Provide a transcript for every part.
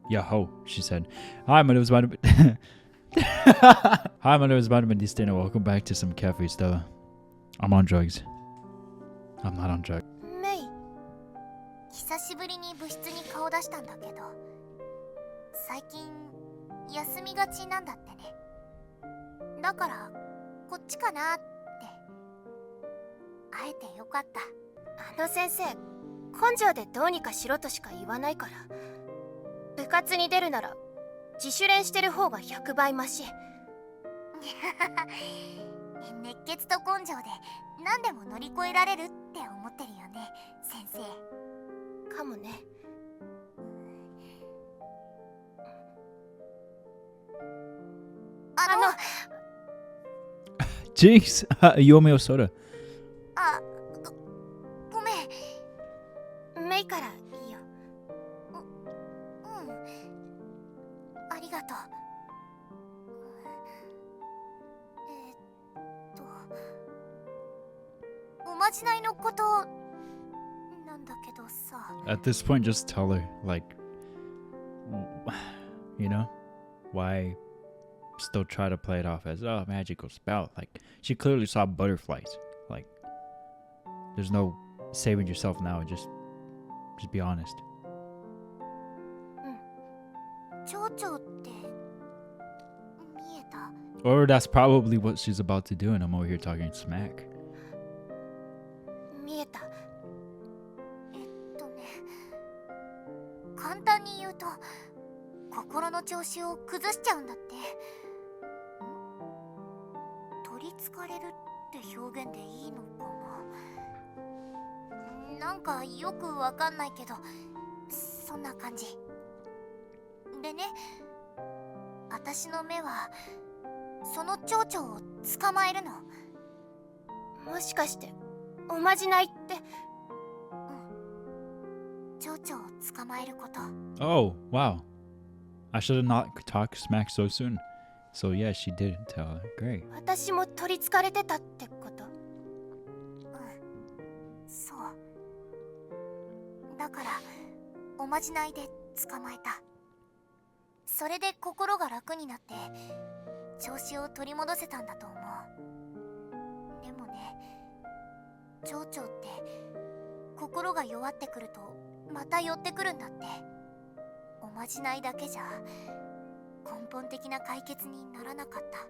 Yo-ho, she said. Hi, my name is Vitamin... Hi, my name is VitaminDStain and welcome back to some cafe, Stella. I'm on drugs. I'm not on drugs. メイ、久しぶりに部室に顔出したんだけど、最近休みがちなんだってね。だからこっちかなって。会えてよかった。あの先生、根性でどうにかしろとしか言わないから。部活に出るなら自主練してる方が100倍マシ。熱血と根性で何でも乗り越えられるって思ってるよね、先生。かもね。Jinx, you owe me a soda. ごめん。メイからいいよ。ありがとう。おまじないのことなんだけどさ。At this point, just tell her, like, you know, why still try to play it off as a magical spell? Like, she clearly saw butterflies. Like, there's no saving yourself now. Just be honest. 蝶々って見えた？ Or that's probably what she's about to do, and I'm over here talking smack. 見えた。簡単に言うと、心の調子を崩しちゃうんだって。取りつかれるって表現でいいのかな。なんかよくわかんないけど、そんな感じ。でね、私の目はその蝶々を捕まえるの。もしかしておまじないって？蝶々を捕まえること。Oh, wow. I should have not talked smack so soon. So yeah, she did tell her. Great. 私も取りつかれてたってこと？そう。だからおまじないで捕まえた。それで心が楽になって調子を取り戻せたんだと思う。でもね、蝶々って心が弱ってくるとまた寄ってくるんだって。おまじないだけじゃ根本的な解決にならなかった。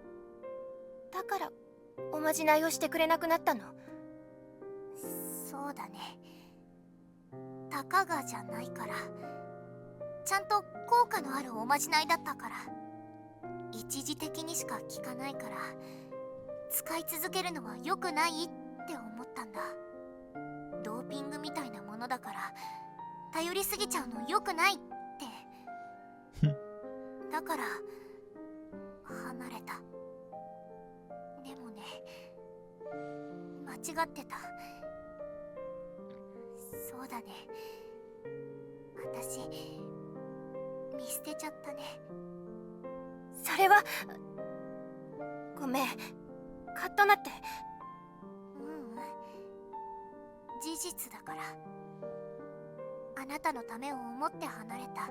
だからおまじないをしてくれなくなったの？そうだね。たかがじゃないから、ちゃんと効果のあるおまじないだったから。一時的にしか効かないから、使い続けるのは良くないって思ったんだ。ドーピングみたいなものだから頼りすぎちゃうの良くないって。だから離れた。でもね、間違ってた。そうだね、私見捨てちゃったね。それはごめん、カッとなって。事実だから。あなたのためを思って離れた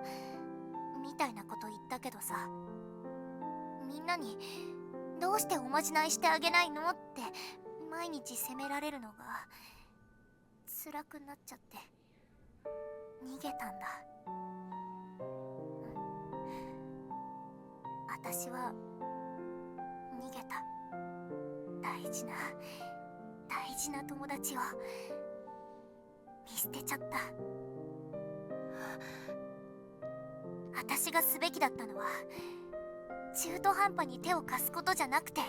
みたいなこと言ったけどさ、みんなにどうしておまじないしてあげないのって毎日責められるのが辛くなっちゃって逃げたんだ。私は逃げた。大事な友達を見捨てちゃった。私がすべきだったのは中途半端に手を貸すことじゃなくて、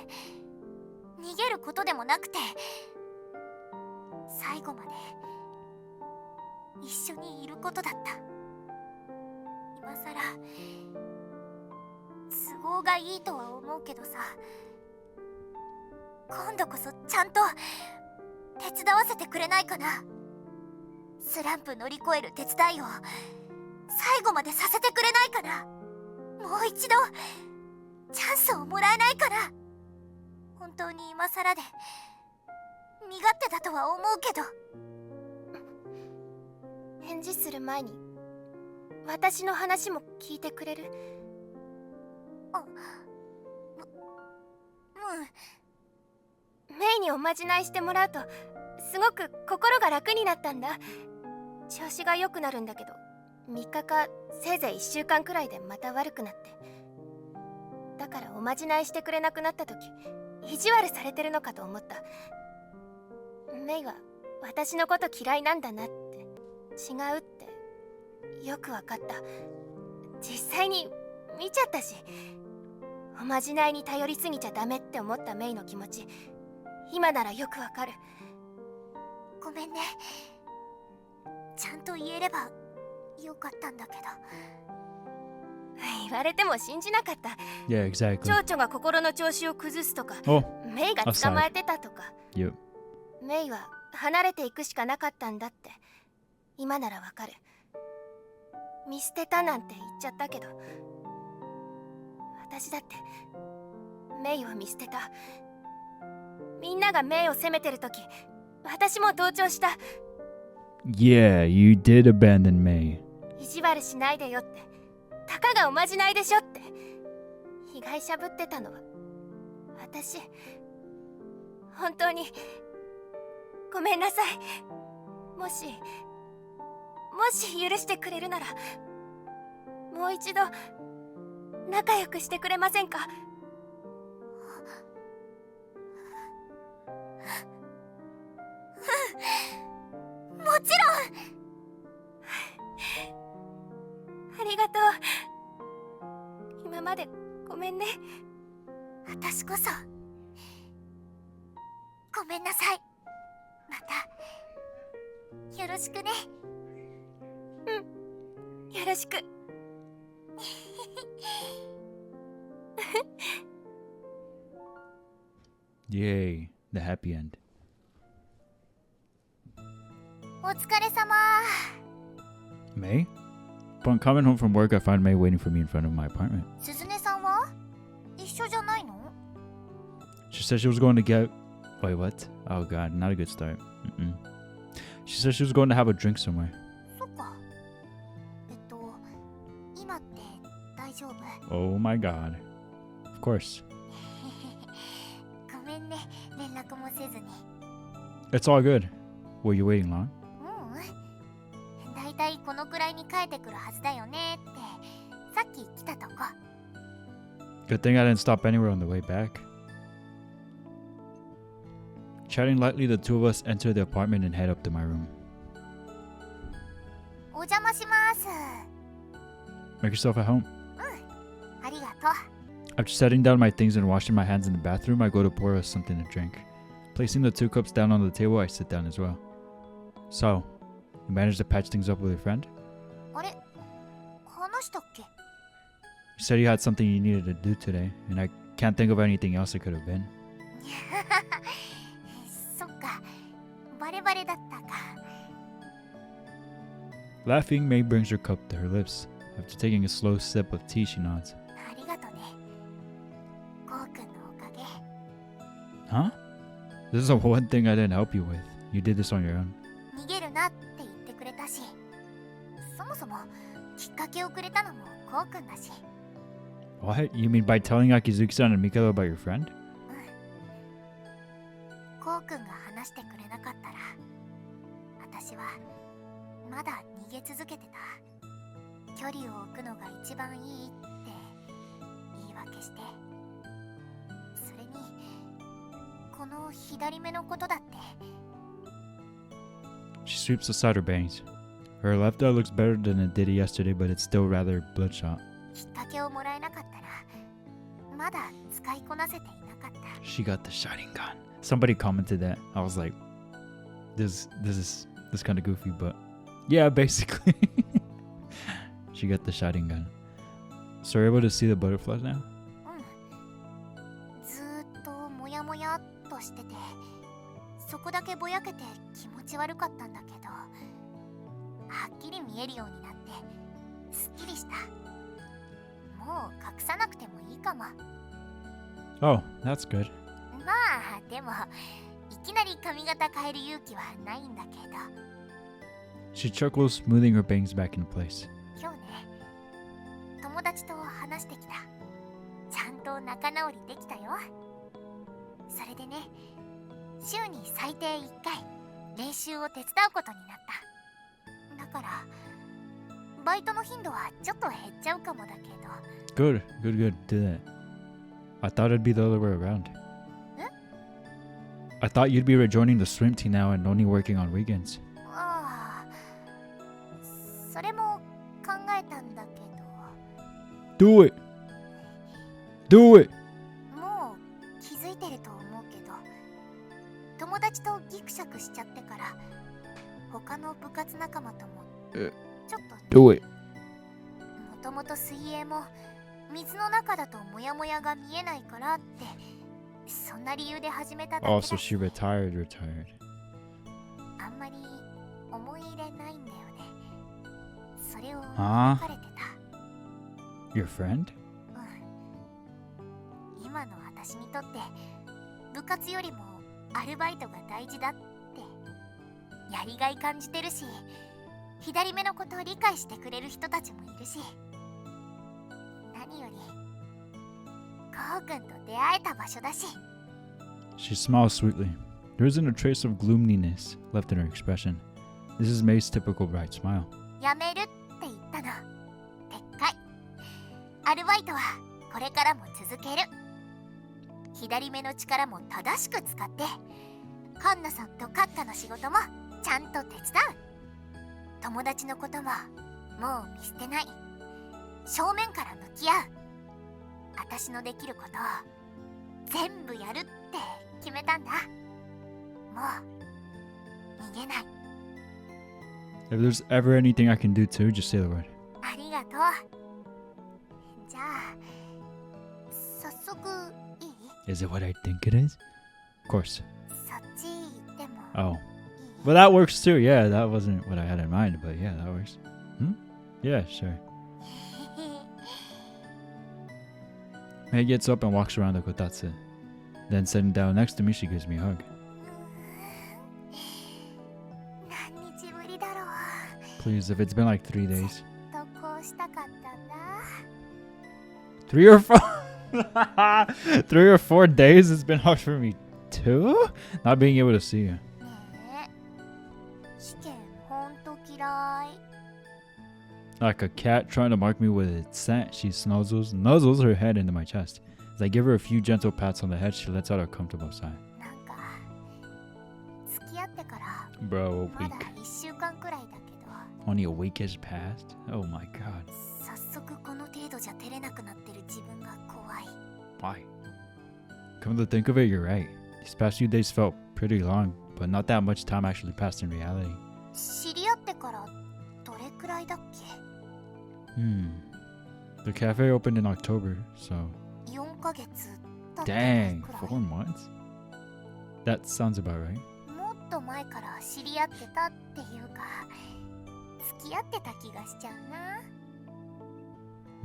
逃げることでもなくて、最後まで一緒にいることだった。今さら都合がいいとは思うけどさ、今度こそちゃんと手伝わせてくれないかな。スランプ乗り越える手伝いを最後までさせてくれないかな。もう一度チャンスをもらえないかな。本当に今さらで身勝手だとは思うけど。返事する前に私の話も聞いてくれる？あ、メイにおまじないしてもらうとすごく心が楽になったんだ。調子が良くなるんだけど、3日かせいぜい1週間くらいでまた悪くなって。だからおまじないしてくれなくなった時、意地悪されてるのかと思った。メイは私のこと嫌いなんだなって、違うってよくわかった。実際に見ちゃったし、おまじないに頼りすぎちゃダメって思ったメイの気持ち、今ならよくわかる。ごめんね。ちゃんと言えればよかったんだけど。言われても信じなかった。Yeah, exactly. 蝶々が心の調子を崩すとか、Oh, メイが捕まえてたとか。yep. メイは離れていくしかなかったんだって今ならわかる。見捨てたなんて言っちゃったけど、私だってメイを見捨てた。みんながメイを責めてる時、私も同調した。 Yeah, you did abandon May. 意地悪しないでよって、たかがおまじないでしょって。被害者ぶってたのは私。本当にごめんなさい。もし許してくれるなら、もう一度仲良くしてくれませんか？もちろん。ありがとう。今までごめんね。私こそごめんなさい。またよろしくね。よろしく。Yay, the happy end. お疲れ様。 May? Upon coming home from work, I found May waiting for me in front of my apartment. 鈴音さんは一緒じゃないの？ She said she was going to get... Wait, what? Oh god, not a good start. Mm-mm. She said she was going to have a drink somewhere. そっか。今って大丈夫？ Oh my god. Of course. ごめんね、連絡もせずに。 It's all good. Were you waiting long? だいたいこのくらいに帰ってくるはずだよねってさっき来たとこ。 Good thing I didn't stop anywhere on the way back. Chatting lightly, the two of us enter the apartment and head up to my room. お邪魔します。 Make yourself at home. ありがとう。 After setting down my things and washing my hands in the bathroom, I go to pour us something to drink. Placing the 2 cups down on the table, I sit down as well. So, you managed to patch things up with your friend? あれ、話したっけ？ You said you had something you needed to do today, and I can't think of anything else it could have been. そっか、バレバレだったか。 Laughing, May brings her cup to her lips. After taking a slow sip of tea, she nods. ありがとね。こうくんのおかげ。 Huh? This is the one thing I didn't help you with. You did this on your own. 逃げるなって言ってくれたし、そもそもきっかけをくれたのもこうくんだし。 What? You mean by telling Akizuki-san and Mikado about your friend? こうくんが話してくれなかったら、私はまだ逃げ続けてた。距離を置くのが一番いいって言い訳して。それに、この左目のことだって。 She sweeps aside her bangs. Her left eye looks better than it did yesterday, but it's still rather bloodshot. きっかけをもらえなかったら、まだ使いこなせていなかった。 She got the shining gun. Somebody commented that. I was like, this kind of goofy, but yeah, basically. She got the shining gun. So you're able to see the butterflies now? ずーっともやもやっとしてて、そこだけぼやけて気持ち悪かったんだけど、はっきり見えるようになってすっきりした。もう隠さなくてもいいかも。 Oh, that's good. まあでもいきなり髪型変える勇気はないんだけど。 She chuckles, smoothing her bangs back in place. 今日ね、話してきた。ちゃんと仲直りできたよ。それでね、週に最低1回練習を手伝うことになった。だからバイトの頻度はちょっと減っちゃうかもだけど。 Good. Do that. I thought it'd be the other way around. I thought you'd be rejoining the swim team now and only working on weekends. ああ、それも考えたんだけ Do it! Do it! ど、もう気づいてると思うけど、友達とギクシャクしちゃってから他の部活仲間ともちょっと Do it! もともと水泳も水の中だとモヤモヤが見えないからって、そんな理由で始めただけだ Oh, so she retired. あんまり思い入れないんだよね。それをあ書かれてた。 Your friend? うん、今の私にとって部活よりもアルバイトが大事だってやりがい感じてるし、左目のことを理解してくれる人たちもいるし、何よりこうくんと出会えた場所だし。 She smiles sweetly. There isn't a trace of gloominess left in her expression. This is May's typical bright smile. やめるって言ったの。撤回。アルバイトはこれからも続ける。左目の力も正しく使って、カンナさんとカッカの仕事もちゃんと手伝う。友達のことももう見捨てない。正面から向き合う。私のできることを全部やるって決めたんだ。もう逃げない。 If there's ever anything I can do too, just say the word. ありがとう。じゃあ早速いい？ Is it what I think it is? Of course. そっち行っても Oh. いい？ Well, that works too. Yeah, that wasn't what I had in mind, but yeah, that works. Yeah, sure. May gets up and walks around the kotatsu. Then sitting down next to me, she gives me a hug. 何日ぶりだろう。 Please, if it's been like 3 days. ずっとこうしたかったんだ。 3 or 4 3 or 4 days? It's been hard for me too? Not being able to see you. ねえ、試験ほんと嫌い。 Like a cat trying to mark me with its scent, she nuzzles her head into my chest. As I give her a few gentle pats on the head, she lets out a comfortable sigh. なんか付き合ってから Bro, a まだ week. 1週間くらいだけど、 Only a week has passed? Oh my god. 早速この程度じゃ照れなくなってる自分が怖い。 Why? Come to think of it, you're right. These past few days felt pretty long, but not that much time actually passed in reality. 知り合ってからどれくらいだっけ？ The cafe opened in October, so 4ヶ月経ってない dang, くらい。 4 months? That sounds about right. もっと前から知り合ってたっていうか、付き合ってた気がしちゃうな。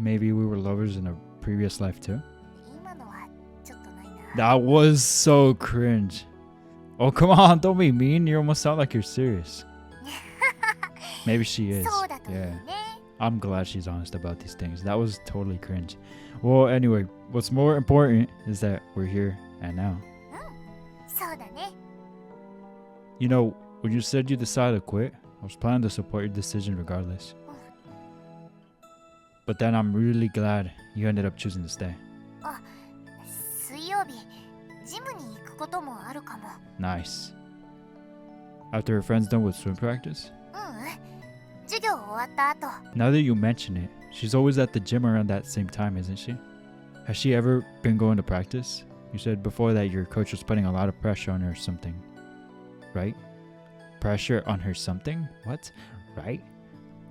Maybe we were lovers in a previous life too? 今のはちょっとないな。 That was so cringe. Oh, come on, don't be mean. You almost sound like you're serious. Maybe she is. そうだといい Yeah. ね。 I'm glad she's honest about these things. That was totally cringe. Well, anyway, what's more important is that we're here and now. そうだね。 You know, when you said you decided to quit, I was planning to support your decision regardless. But then I'm really glad you ended up choosing to stay. 水曜日、ジムに行くこともあるかも。 Nice. After her friend's done with swim practice? 授業終わった後、 Now that you mention it, she's always at the gym around that same time, isn't she? Has she ever been going to practice? You said before that your coach was putting a lot of pressure on her or something. Right? Pressure on her something? What? Right?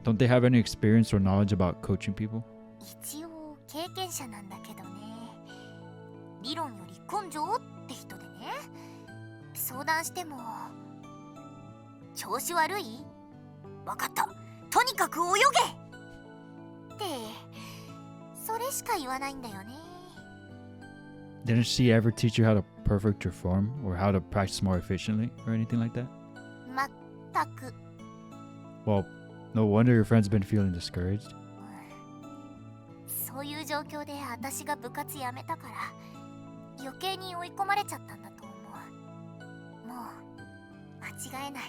Don't they have any experience or knowledge about coaching people? 一応経験者なんだけどね。理論より根性って人でね。相談しても、調子悪い？わかった。とにかく泳げ！って、それしか言わないんだよね。 Didn't she ever teach you how to perfect your form or how to practice more efficiently or anything like that? まったく。 Well, no wonder your friend's been feeling discouraged. そういう状況で私が部活辞めたから余計に追い込まれちゃったんだと思う。もう間違いない。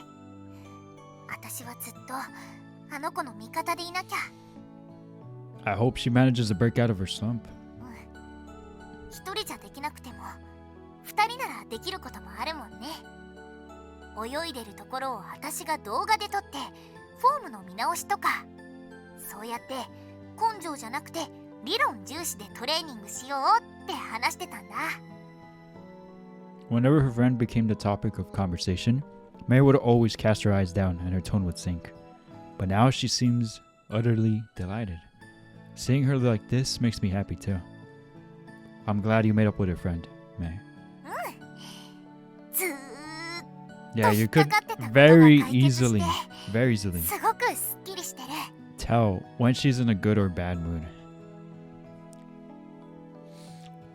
私はずっとあの子の味方でいなきゃ。 I hope she manages to break out of her slump. 一人じゃできなくても二人ならできることもあるもんね。泳いでるところを私が動画で撮ってフォームの見直しとか、そうやって根性じゃなくて理論重視でトレーニングしようって話してたんだ。 Whenever her friend became the topic of conversation, May would always cast her eyes down and her tone would sink. But now she seems utterly delighted. Seeing her like this makes me happy too. I'm glad you made up with her friend, May. ずーっ Yeah, you could very easily すごくすっきりしてる。 tell when she's in a good or bad mood.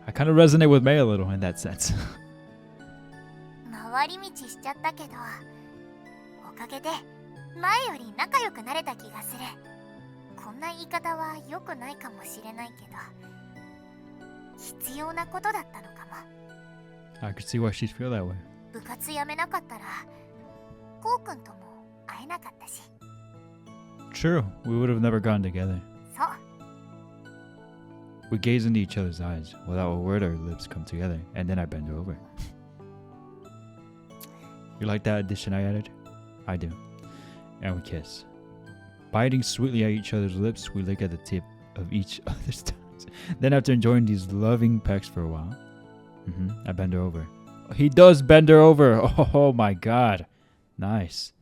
I kind of resonate with May a little in that sense. 回り道しちゃったけどおかげで前より仲良くなれた気がする。こんな言い方は良くないかもしれないけど必要なことだったのかも。 I could see why she'd feel that way. 部活やめなかったらこうくんとも会えなかったし。 True, we would have never gone together. そう。 We gaze into each other's eyes. Without a word, our lips come together, and then I bend over. You like that addition I added? I do. And we kiss. Biting sweetly at each other's lips, we lick at the tip of each other's tongues. Then after enjoying these loving pecks for a while, I bend her over. He does bend her over! Oh my god. Nice.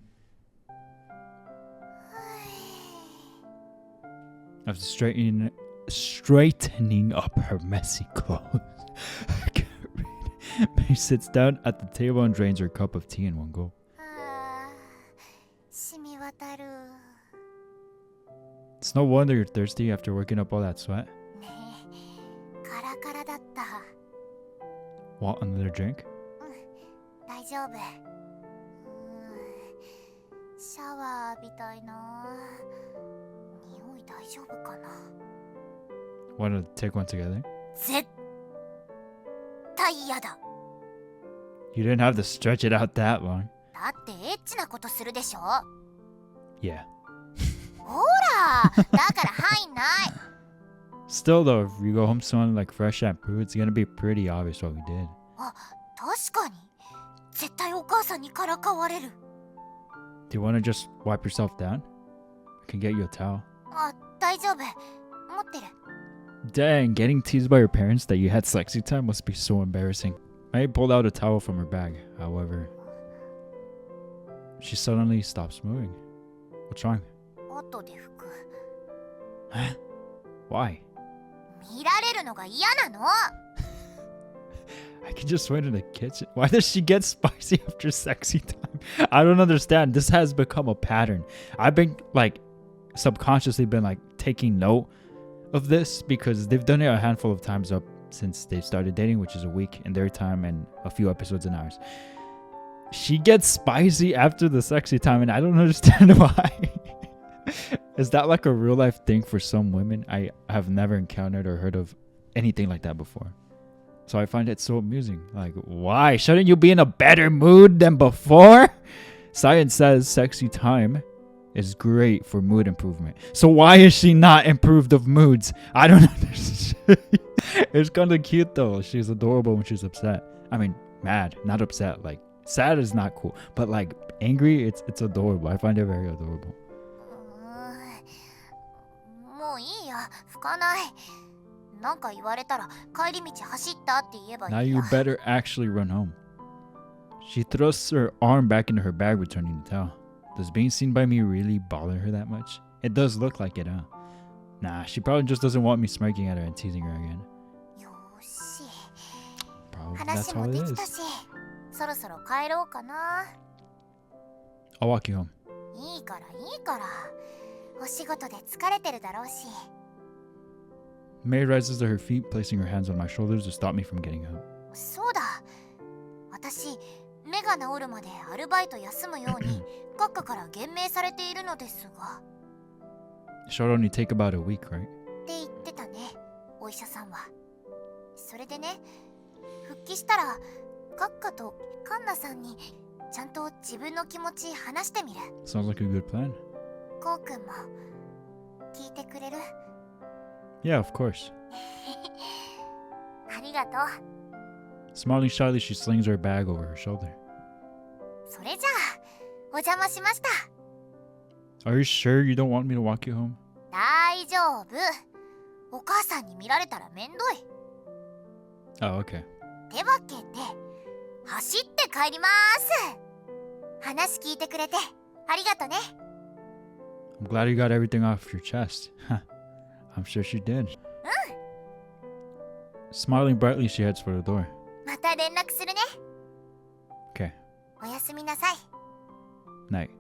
After straightening up her messy clothes, I can't read. May sits down at the table and drains her cup of tea in one go. あー、染み渡る。 It's no wonder you're thirsty after working up all that sweat. ねえ、カラカラだった。 Want another drink? 大丈夫。シャワー浴びたいな。匂い大丈夫かな。 Want to take one together? 絶対嫌だ。 You didn't have to stretch it out that long. だってエッチなことするでしょ。 Yeah. ほら、だから入んない。 Still though, if you go home smelling like fresh shampoo, it's gonna be pretty obvious what we did. あ、確かに。絶対お母さんにからかわれる。 Do you want to just wipe yourself down? I can get you a towel. あ、大丈夫。持ってる。 Dang, getting teased by your parents that you had sexy time must be so embarrassing. May pulled out a towel from her bag, however. She suddenly stops moving. What's wrong? 後で拭く。 Huh? Why? 見られるのが嫌なの。 I can just wait in the kitchen. Why does she get spicy after sexy time? I don't understand. This has become a pattern. I've been subconsciously been taking note of this because they've done it a handful of times up since they started dating, which is a week in their time and a few episodes in ours. She gets spicy after the sexy time and I don't understand why. Is that like a real life thing for some women? I have never encountered or heard of anything like that before. So I find it so amusing. Like, why? Shouldn't you be in a better mood than before? Science says sexy time is great for mood improvement. So why is she not improved of moods? I don't understand. It's kind of cute though. She's adorable when she's upset. I mean, mad, not upset. Like, sad is not cool. But like, angry, it's adorable. I find it very adorable. もういいや、拭かない。なんか言われたら帰り道走ったって言えばいいや。 Now you better actually run home. She thrusts her arm back into her bag, returning the towel. Does being seen by me really bother her that much? It does look like it, huh? Nah, she probably just doesn't want me smirking at her and teasing her again. よし。 Probably 話 that's も all で it きた is. し、そろそろ帰ろうかな。 I'll walk you home. いいからいいから。お仕事で疲れてるだろうし。 May rises to her feet, placing her hands on my shoulders to stop me from getting up. そうだ。私、目が治るまでアルバイト休むように閣下から厳命されているのですが。 Should only take about a week, right? って言ってたね。お医者さんは。それでね、復帰したらカッカとカンナさんにちゃんと自分の気持ち話してみる。 Sounds like a good plan. コウ君も聞いてくれる？ Yeah, of course. ありがとう。 Smiling shyly, she slings her bag over her shoulder. それじゃあお邪魔しました。 Are you sure you don't want me to walk you home? 大丈夫。お母さんに見られたらめんどい。 Oh, okay. てわけで走って帰ります。話聞いてくれてありがとね。 I'm glad you got everything off your chest. I'm sure she did. Smiling brightly, she heads for the door. また連絡するね。 Okay, おやすみなさい。 night.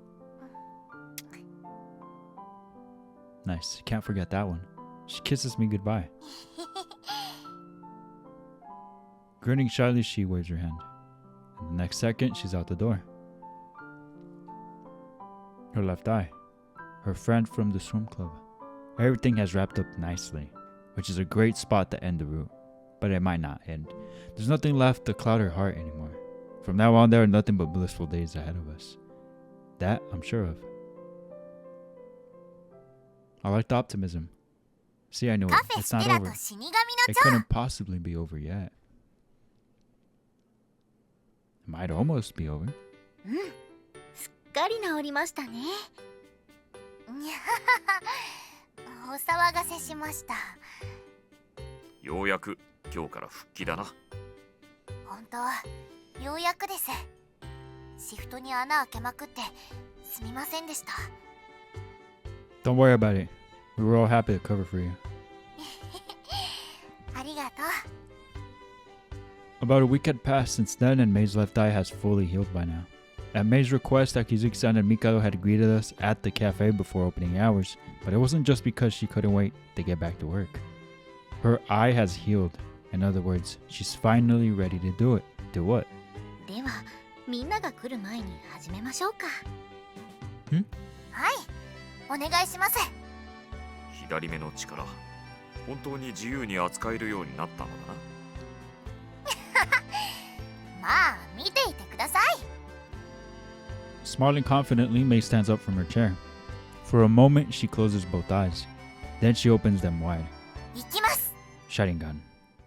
Nice. Can't forget that one. She kisses me goodbye. Grinning shyly, she waves her hand. And the next second, she's out the door. Her left eye. Her friend from the swim club. Everything has wrapped up nicely, which is a great spot to end the route. But it might not end. There's nothing left to cloud her heart anymore. From now on, there are nothing but blissful days ahead of us. That I'm sure of. I like the optimism. See, I knew it. カフェ It's ステ not ラ over. と死神の It 蝶。 couldn't possibly be over yet. It might almost be over. すっかり治りましたね。お騒がせしました。ようやく今日から復帰だな。本当ようやくです。シフトに穴開けまくってすみませんでした。 Don't worry about it. We were all happy to cover for you. ありがとう。 About a week had passed since then, and Mei's left eye has fully healed by now. At Mei's request, Akizuki-san and Mikado had greeted us at the cafe before opening hours, but it wasn't just because she couldn't wait to get back to work. Her eye has healed. In other words, she's finally ready to do it. Do what? ではみんなが来る前に始めましょうか。ん？はい、お願いします。左目の力、本当に自由に扱えるようになったのだな。まあ見ていてください。 Smiling confidently, Mei stands up from her chair. For a moment, she closes both eyes. Then she opens them wide. 行きます。 Sharingan.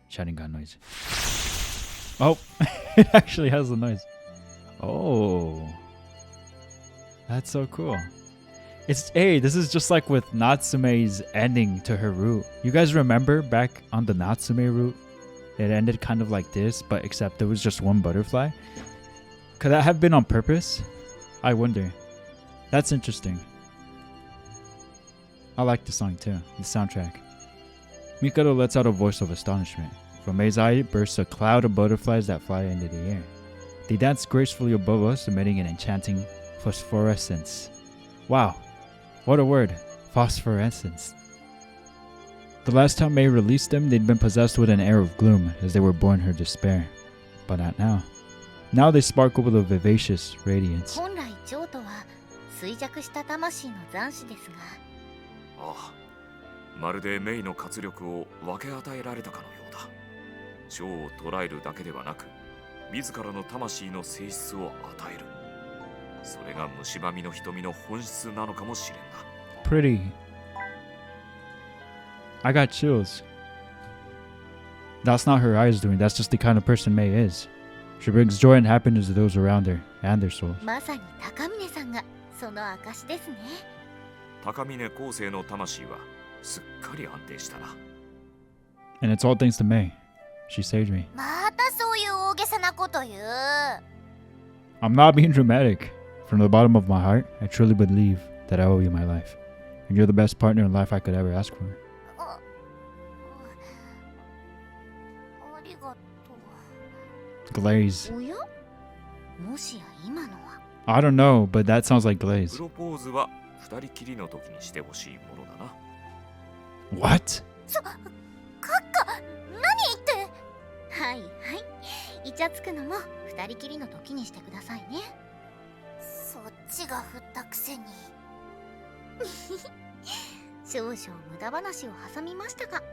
Sharingan noise. Oh, it actually has the noise. Oh. That's so cool. Hey, this is just like with Natsume's ending to her route. You guys remember back on the Natsume route? It ended kind of like this, but except there was just one butterfly. Could that have been on purpose? I wonder. That's interesting. I like the song too, the soundtrack. Mikado lets out a voice of astonishment. From Mei's eye bursts a cloud of butterflies that fly into the air. They dance gracefully above us, emitting an enchanting phosphorescence. Wow, what a word, phosphorescence. The last time Mei released them, they'd been possessed with an air of gloom as they were born her despair. But not now. Now they sparkle with a vivacious radiance. 本来蝶とは衰弱した魂の残滓ですが、ああ、まるでメイの活力を分け与えられたかのようだ。蝶を捉えるだけではなく、自らの魂の性質を与える。それが蝕みの瞳の本質なのかもしれんな。Pretty. I got chills. That's not her eyes doing, that's just the kind of person Mei is. She brings joy and happiness to those around her and their souls. まさに高峰さんがその証ですね。高峰後世の魂はすっかり安定したな。And it's all thanks to Mei. She saved me. またそういう大げさなこと言う。 I'm not being dramatic. From the bottom of my heart, I truly believe that I owe you my life. And you're the best partner in life I could ever ask for. ありがと Glaze. う。おや？もしや今のは。 I don't know, but that sounds like glaze. プロポーズは二人きりの時にしてほしいものだな。 What? カッカ、何言って。はいはい、イチャつくのも二人きりの時にしてくださいね。そっちが振ったくせに。少々無駄話を挟みましたが、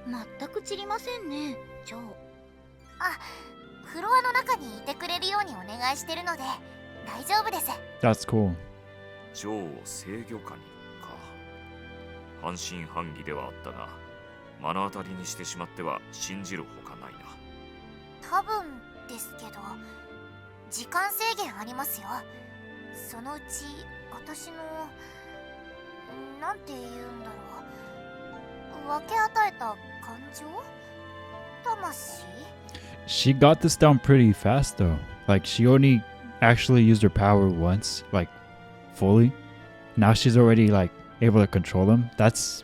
全く散りませんね、ジョー。あ、フロアの中にいてくれるようにお願いしてるので大丈夫です。 That's cool. ジョーを制御下にか。半信半疑ではあったが、目の当たりにしてしまっては信じるほかないな。多分ですけど時間制限ありますよ。そのうち私のなんて言うんだろう、分け与えた感情、魂。 She got this down pretty fast though. Like she only actually used her power once, like fully. Now she's already like able to control them. That's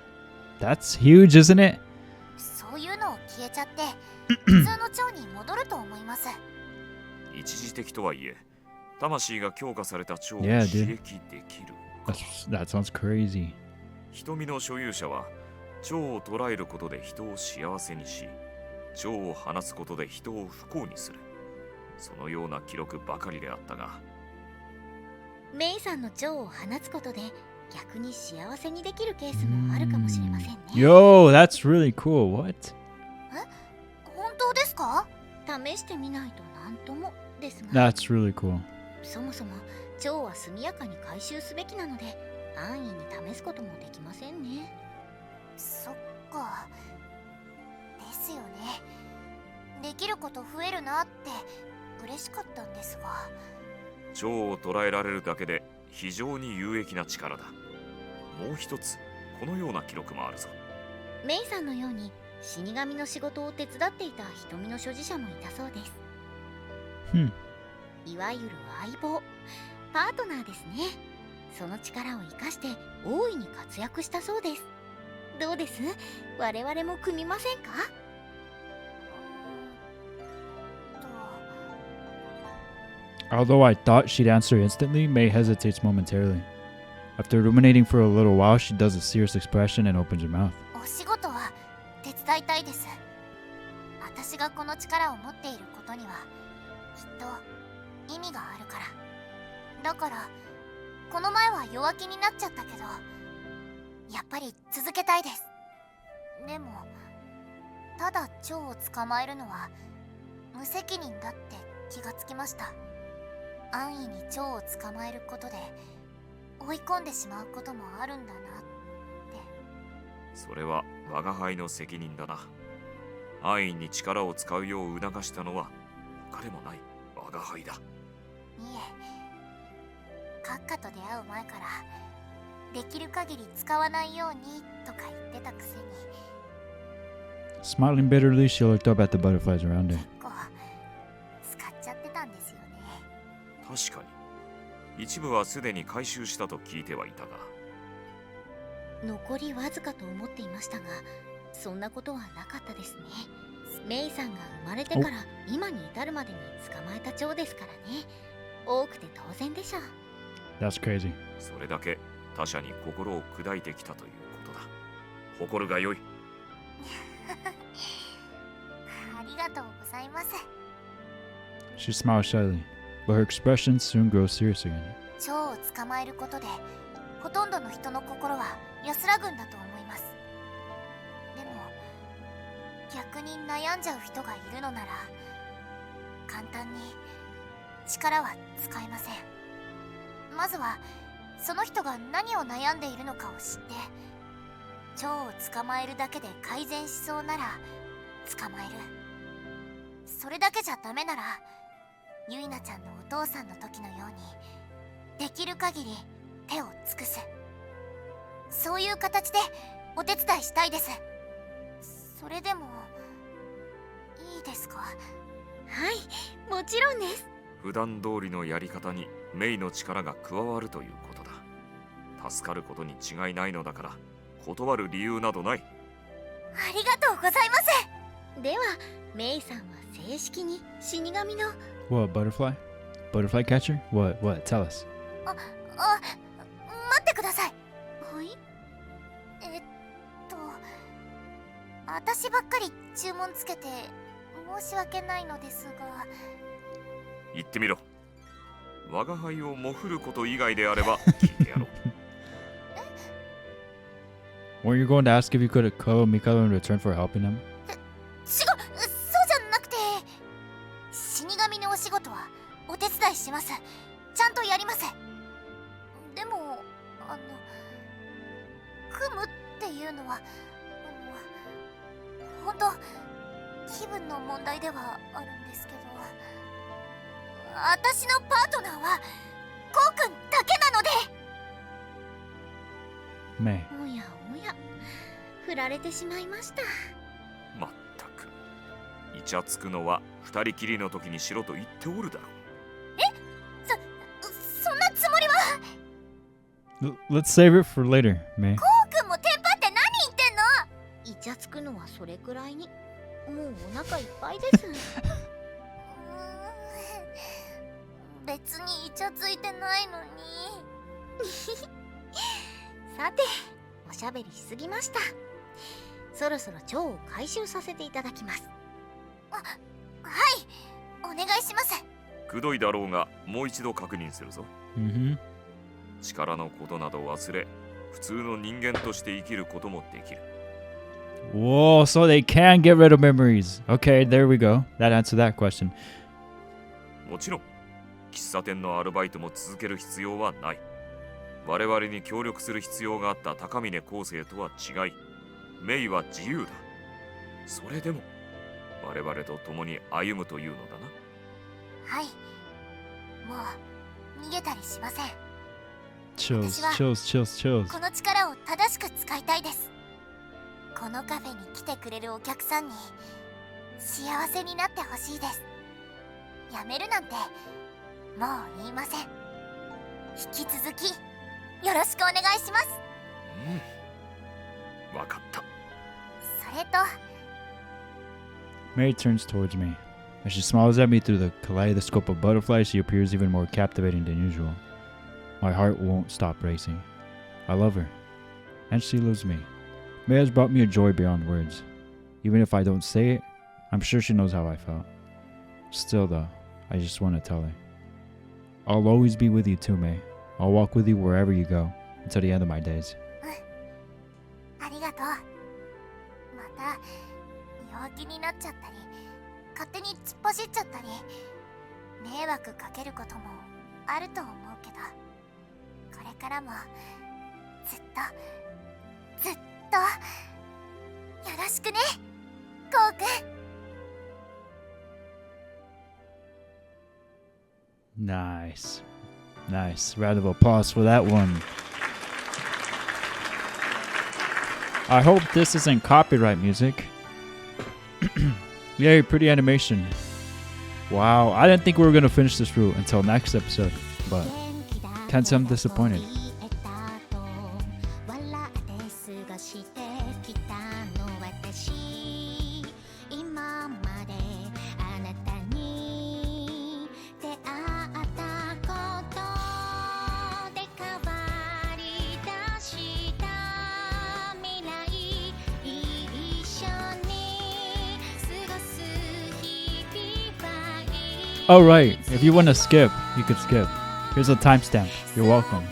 huge, isn't it? そういうのを消えちゃって普通の蝶に戻ると思います。一時的とはいえ、魂が強化された蝶を Yeah, 刺 dude. 激できる。That sounds crazy. 瞳の所有者は蝶を捉えることで人を幸せにし、蝶を放つことで人を不幸にする。そのような記録ばかりであったが、メイさんの蝶を放つことで逆に幸せにできるケースもあるかもしれませんね。 Yo, that's really cool. What? 本当ですか？試してみないとなんともですが。 That's really cool. そもそも蝶は速やかに回収すべきなので安易に試すこともできませんね。そっか。ですよね。できること増えるなって嬉しかったんですが。蝶を捉えられるだけで非常に有益な力だ。もう一つ、このような記録もあるぞ。メイさんのように死神の仕事を手伝っていた瞳の所持者もいたそうです。いわゆる相棒、パートナーですね。その力を生かして大いに活躍したそうです。どうです？我々も組みませんかAlthough I thought she'd answer instantly, May hesitates momentarily. After ruminating for a little while, she does a serious expression and opens her mouth. お仕事は手伝いたいです。私がこの力を持っていることにはきっと意味があるから。だからこの前は弱気になっちゃったけどやっぱり続けたいです。でもただ蝶を捕まえるのは無責任だって気がつきました。安易に蝶を捕まえることで追い込んでしまうこともあるんだなって。それは我が輩の責任だな。安易に力を使うよう促したのは他でもない我が輩だ。いえ、閣下と出会う前からできる限り使わないようにとか言ってたくせに。 Smiling bitterly, she looked up at the butterflies around her. 結構使っちゃってたんですよね。確かに一部はすでに回収したと聞いてはいたが、残りわずかと思っていましたがそんなことはなかったですね。メイさんが生まれてから今に至るまでに捕まえた蝶ですからね。多くて当然でしょう。 That's crazy. それだけ他者に心を砕いてきたということだ。誇るがよい。ありがとうございます。 She smiles shyly, but her expression soon grows serious again. 蝶を捕まえることでほとんどの人の心は安らぐんだと思います。でも逆に悩んじゃう人がいるのなら簡単に力は使えません。まずはその人が何を悩んでいるのかを知って蝶を捕まえるだけで改善しそうなら捕まえる。それだけじゃダメならゆいなちゃんのお父さんの時のようにできる限り手を尽くす。そういう形でお手伝いしたいです。それでもいいですか？はい、もちろんです。普段通りのやり方にメイの力が加わるということだ。助かることに違いないのだから断る理由などない。ありがとうございます。ではメイさんは正式に死神の What, butterfly? Butterfly catcher? What? Tell us. 待ってください。はい。私ばっかり注文つけて申し訳ないのですが。言ってみろ。我が輩をもふること以外であれば聞いてやろう。Weren't you going to ask if you could kill Mikado in return for helping him? そうじゃなくて、死神のお仕事はお手伝いします。ちゃんとやります。でも組むっていうのは本当気分の問題ではあるんですけど、私のパートナーはコウ君だけなので。May. おやおや、振られてしまいました。まったく、イチャつくのは二人きりの時にしろと言っておるだろう。そんなつもりは。Let's save it for later, May. コウ君もテンパって何言ってんの。イチャつくのはそれくらいに。もうお腹いっぱいです。別にイチャついてないのに。さて、おしゃべりしすぎました。そろそろ蝶を回収させていただきます。はい、お願いします。くどいだろうが、もう一度確認するぞ。Mm-hmm. 力のことなど忘れ、普通の人間として生きることもできる。Whoa, so they can get rid of memories. Okay, there we go. That answered that question. もちろん、喫茶店のアルバイトも続ける必要はない。我々に協力する必要があった高峰康生とは違い、メイは自由だ。それでも我々と共に歩むというのだな。はい、もう逃げたりしません。 Chills, 私は chills, chills, chills. この力を正しく使いたいです。このカフェに来てくれるお客さんに幸せになってほしいです。やめるなんてもう言いません。引き続きよろしくお願いします。わかった。それと May turns towards me. As she smiles at me through the kaleidoscope of butterflies, she appears even more captivating than usual. My heart won't stop racing. I love her, and she loves me. May has brought me a joy beyond words. Even if I don't say it, I'm sure she knows how I felt. Still though, I just want to tell her. I'll always be with you too, May. I'll walk with you wherever you go, until the end of my days. ありがとう。また弱気になっちゃったり、勝手に突っ走っちゃったり、迷惑かけることもあると思うけど、これからもずっとよろしくね、コウ君。Nice. Nice. Round of applause for that one. I hope this isn't copyright music. Yay, pretty animation. Wow, I didn't think we were going to finish this route until next episode, but can't say I'm disappointed. Alright, if you want to skip, you could skip. Here's a timestamp. You're welcome.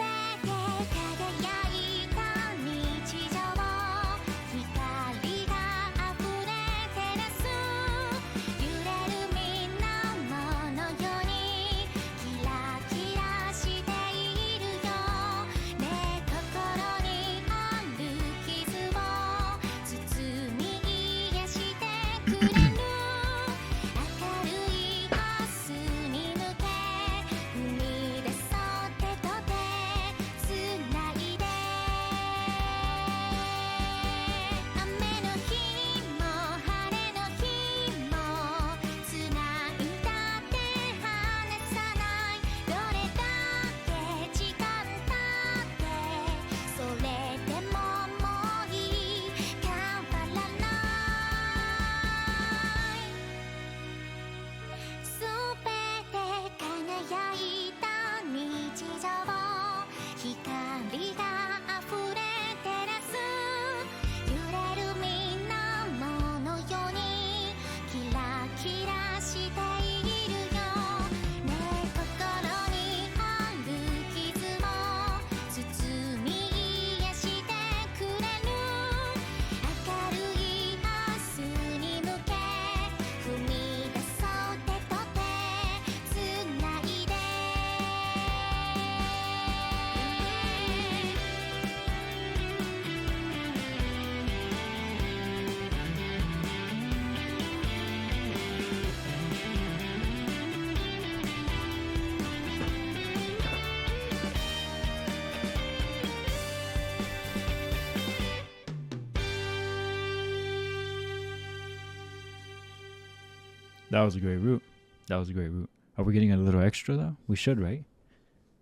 That was a great route. That was a great route. Are we getting a little extra though? We should, right?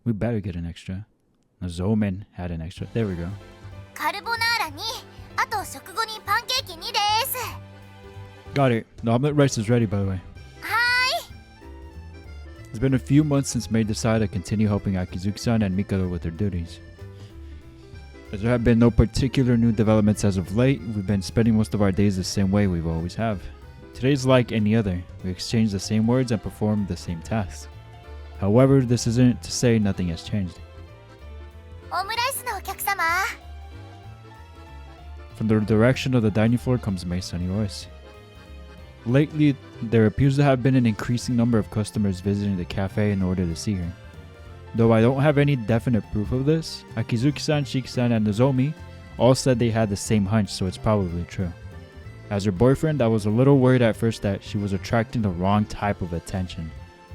We better get an extra. Zomen had an extra. There we go. カルボナーラに、あと食後にパンケーキ2です。 Got it. The omelet rice is ready, by the way. はーい。 It's been a few months since Mei decided to continue helping Akizuki-san and Mikado with their duties. As there have been no particular new developments as of late, we've been spending most of our days the same way we've always have. Today's like any other. We exchange the same words and perform the same tasks. However, this isn't to say nothing has changed. オムライスのお客様。 From the direction of the dining floor comes Mei's sunny voice. Lately, there appears to have been an increasing number of customers visiting the cafe in order to see her. Though I don't have any definite proof of this, Akizuki-san, Shiki-san, and Nozomi all said they had the same hunch, so it's probably true. As her boyfriend, I was a little worried at first that she was attracting the wrong type of attention,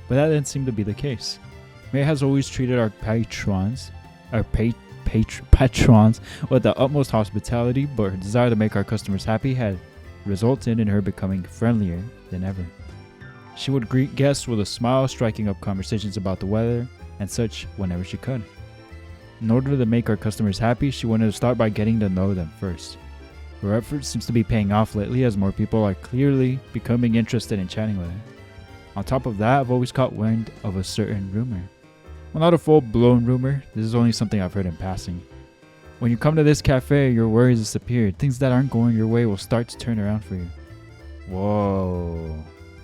but that didn't seem to be the case. Mei has always treated our patrons with the utmost hospitality, but her desire to make our customers happy had resulted in her becoming friendlier than ever. She would greet guests with a smile, striking up conversations about the weather and such whenever she could. In order to make our customers happy, she wanted to start by getting to know them first. Her effort seems to be paying off lately as more people are clearly becoming interested in chatting with her. On top of that, I've always caught wind of a certain rumor. Well, not a full-blown rumor, this is only something I've heard in passing. When you come to this cafe, your worries disappear. Things that aren't going your way will start to turn around for you. Whoa.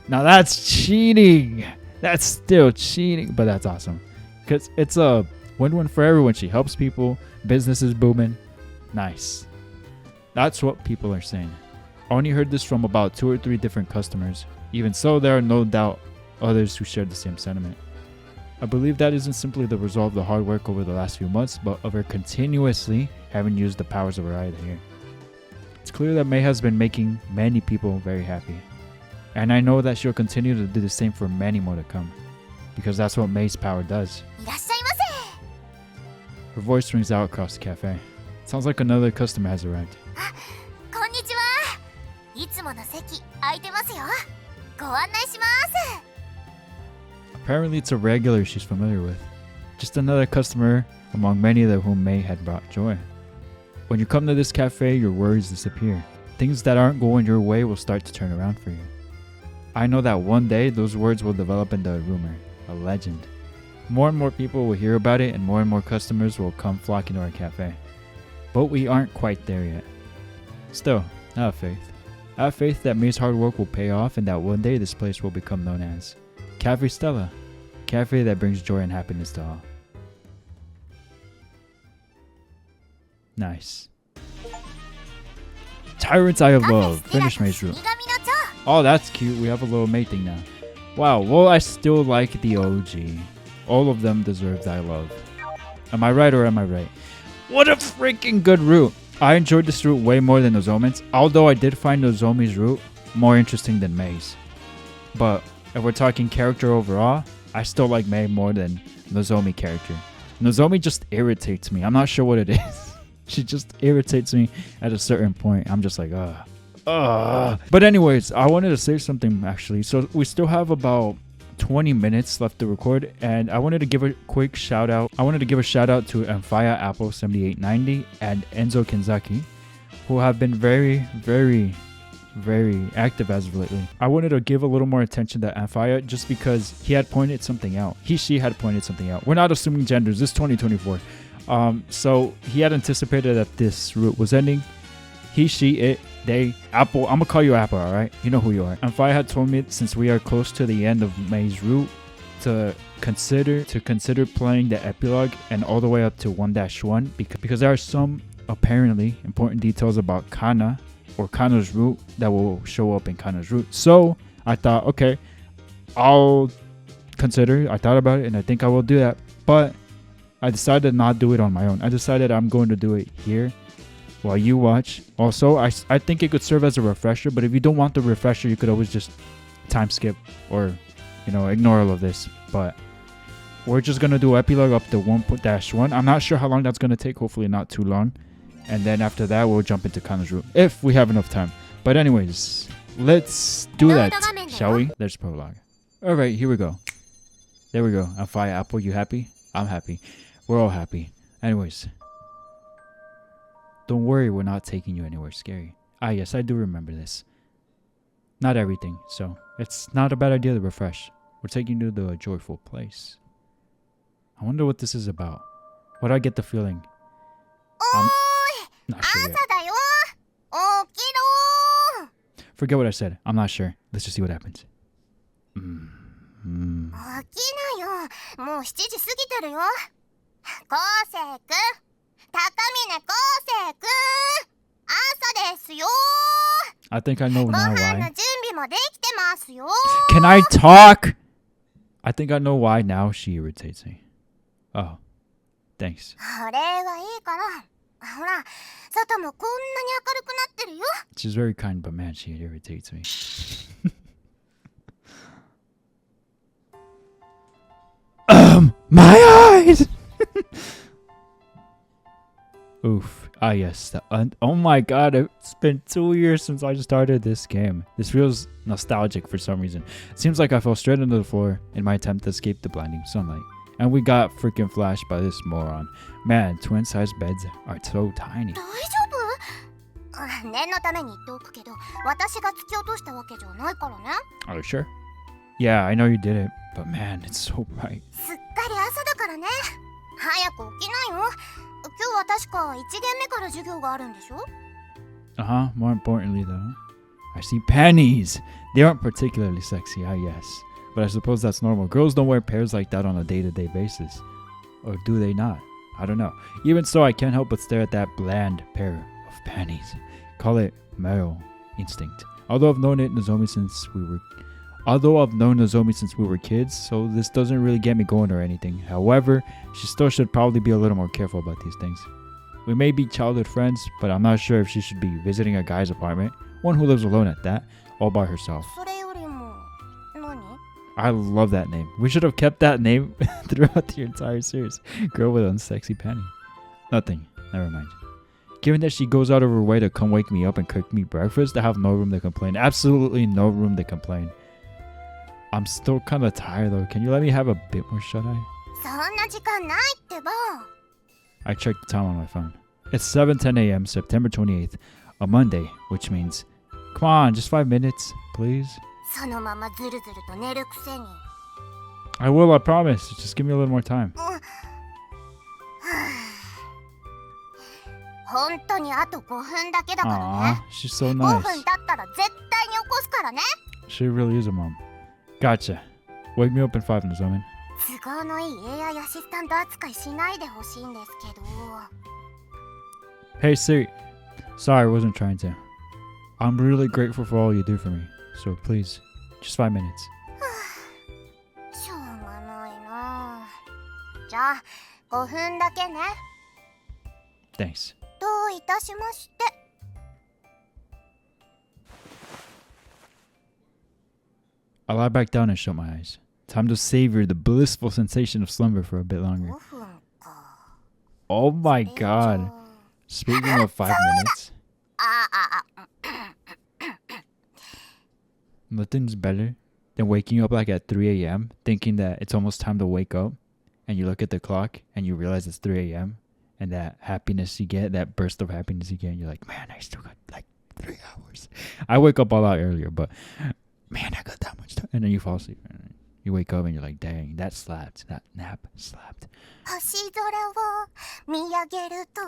Now that's cheating! That's still cheating, but that's awesome. Because it's a win-win for everyone. She helps people, business is booming. Nice. That's what people are saying. I only heard this from about 2 or 3 different customers. Even so, there are no doubt others who share the same sentiment. I believe that isn't simply the result of the hard work over the last few months, but of her continuously having used the powers of her eye here. It's clear that Mei has been making many people very happy. And I know that she'll continue to do the same for many more to come. Because that's what Mei's power does. いらっしゃいませ。 Her voice rings out across the cafe. Sounds like another customer has arrived. こんにちは。いつもの席空いてますよ。ご案内します。 Apparently it's a regular she's familiar with. Just another customer among many of whom Mei had brought joy. When you come to this cafe, your worries disappear. Things that aren't going your way will start to turn around for you. I know that one day those words will develop into a rumor, a legend. More and more people will hear about it and more customers will come flocking to our cafe. But we aren't quite there yet. Still, I have faith. I have faith that Mei's hard work will pay off and that one day this place will become known as Cafe Stella, a cafe that brings joy and happiness to all. Nice. Tyrant's Eye of Love. Finish Mei's route. Oh, that's cute. We have a little Mei thing now. Wow, well, I still like the OG. All of them deserve thy love. Am I right or am I right? What a freaking good route. I enjoyed this route way more than Nozomi's, although I did find Nozomi's route more interesting than Mei's. But if we're talking character overall, I still like Mei more than Nozomi character. Nozomi just irritates me. I'm not sure what it is. She just irritates me at a certain point. I'm just like, But anyways, I wanted to say something actually. So we still have about 20 minutes left to record, and I wanted to give a quick shout out. I wanted to give a shout out to Amphia Apple 7890 and Enzo Kinzaki, who have been very active as of lately. I wanted to give a little more attention to Amphia just because he had pointed something out. She had pointed something out. We're not assuming genders. This is 2024. So he had anticipated that this route was ending. He, she, it, they, Apple. I'm gonna call you Apple, alright? You know who you are. And Fai had told me since we are close to the end of Mei's route to consider playing the epilogue and all the way up to 1-1 because there are some apparently important details about Kanna or Kanna's route that will show up in Kanna's route. So I thought, okay, I'll consider. I thought about it and I think I will do that. But I decided to not do it on my own. I decided I'm going to do it here while you watch. Also, I think it could serve as a refresher, but if you don't want the refresher, you could always just time skip or, ignore all of this. But we're just going to do epilogue up to 1-1. I'm not sure how long that's going to take. Hopefully not too long. And then after that, we'll jump into Kanna's route if we have enough time. But anyways, let's do that, Load shall we? There's prologue. All right, here we go. There we go. I'm fine. Apple, you happy? I'm happy. We're all happy. Anyways, don't worry, we're not taking you anywhere scary. Ah, yes, I do remember this. Not everything, so it's not a bad idea to refresh. We're taking you to a joyful place. I wonder what this is about. What do I get the feeling? I'm not sure yet. 朝だよ。起きろ。 Forget what I said. I'm not sure. Let's just see what happens. 起きなよ。もう7時過ぎてるよ。昴生くん、高峰昴生くん、朝ですよ。 I think I know ご now 飯の why. 準備もできてますよ。 Can I talk? I think I know why now she irritates me. Oh, thanks. お礼はいいから。ほら、外もこんなに明るくなってるよ。 She's very kind, but man, she irritates me. My eyes! Oof. Ah, yes. Oh my god, it's been 2 years since I started this game. This feels nostalgic for some reason. It seems like I fell straight into the floor in my attempt to escape the blinding sunlight. And we got freaking flashed by this moron. Man, twin-sized beds are so tiny. 大丈夫？念のために言っておくけど、私が突き落としたわけじゃないからね。 Are you sure? Yeah, I know you did it. But man, it's so bright. すっかり朝だからね。早く起きなよ。今日は確か1限目から授業があるんでしょ？ Uh-huh. More importantly, though, I see panties. They aren't particularly sexy, I guess. But I suppose that's normal. Girls don't wear pairs like that on a day-to-day basis. Or do they not? I don't know. Even so, I can't help but stare at that bland pair of panties. Call it male instinct. Although I've known Nozomi since we were kids, so this doesn't really get me going or anything. However, she still should probably be a little more careful about these things. We may be childhood friends, but I'm not sure if she should be visiting a guy's apartment, one who lives alone at that, all by herself. それよりも、何？ I love that name. We should have kept that name throughout the entire series. Girl with unsexy panty. Nothing. Never mind. Given that she goes out of her way to come wake me up and cook me breakfast, I have no room to complain. Absolutely no room to complain. I'm still kind of tired though. Can you let me have a bit more shut-eye? そんな時間ないってば。 I checked the time on my phone. It's 7:10 a.m. September 28th, a Monday, which means, come on, just 5 minutes, please. そのままずるずると寝るくせに。 I will, I promise. Just give me a little more time. 本当にあと5分だけだからね。 Aw, she's so 5 nice. 分経ったら絶対に起こすからね。 She really is a mom. Gotcha. Wake me up in 5 minutes, woman. 都合のいい AI アシスタント扱いしないでほしいんですけど。 Hey Siri. Sorry, I wasn't trying to. I'm really grateful for all you do for me. So please, just 5 minutes. しょうがないな。じゃあ5分だけね。 Thanks. どういたしまして。 I lie back down and shut my eyes. Time to savor the blissful sensation of slumber for a bit longer. 5分か。 Oh my god. Speaking of 5 minutes, あ。 nothing's better than waking up like at 3 a.m. thinking that it's almost time to wake up, and you look at the clock and you realize it's 3 a.m. and that happiness you get, that burst of happiness you get, and you're like, man, I still got like 3 hours. I wake up a lot earlier, but man, I got that much time. And then you fall asleep. And you wake up and you're like, dang, that slapped. That nap slapped. 星空を見上げると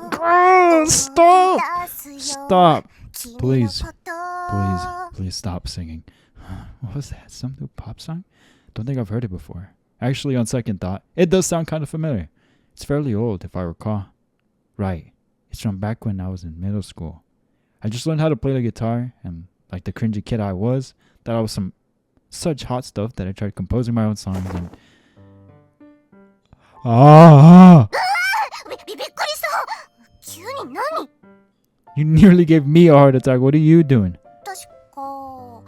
Stop! 思い出すよ Stop! 君の Please. こと Please stop singing. What was that? Some new pop song? Don't think I've heard it before. Actually, on second thought, it does sound kind of familiar. It's fairly old, if I recall. Right. It's from back when I was in middle school. I just learned how to play the guitar, and like the cringy kid I was, thought I was such hot stuff that I tried composing my own songs and... Ah! びっくりした急に何 You nearly gave me a heart attack. What are you doing? 確か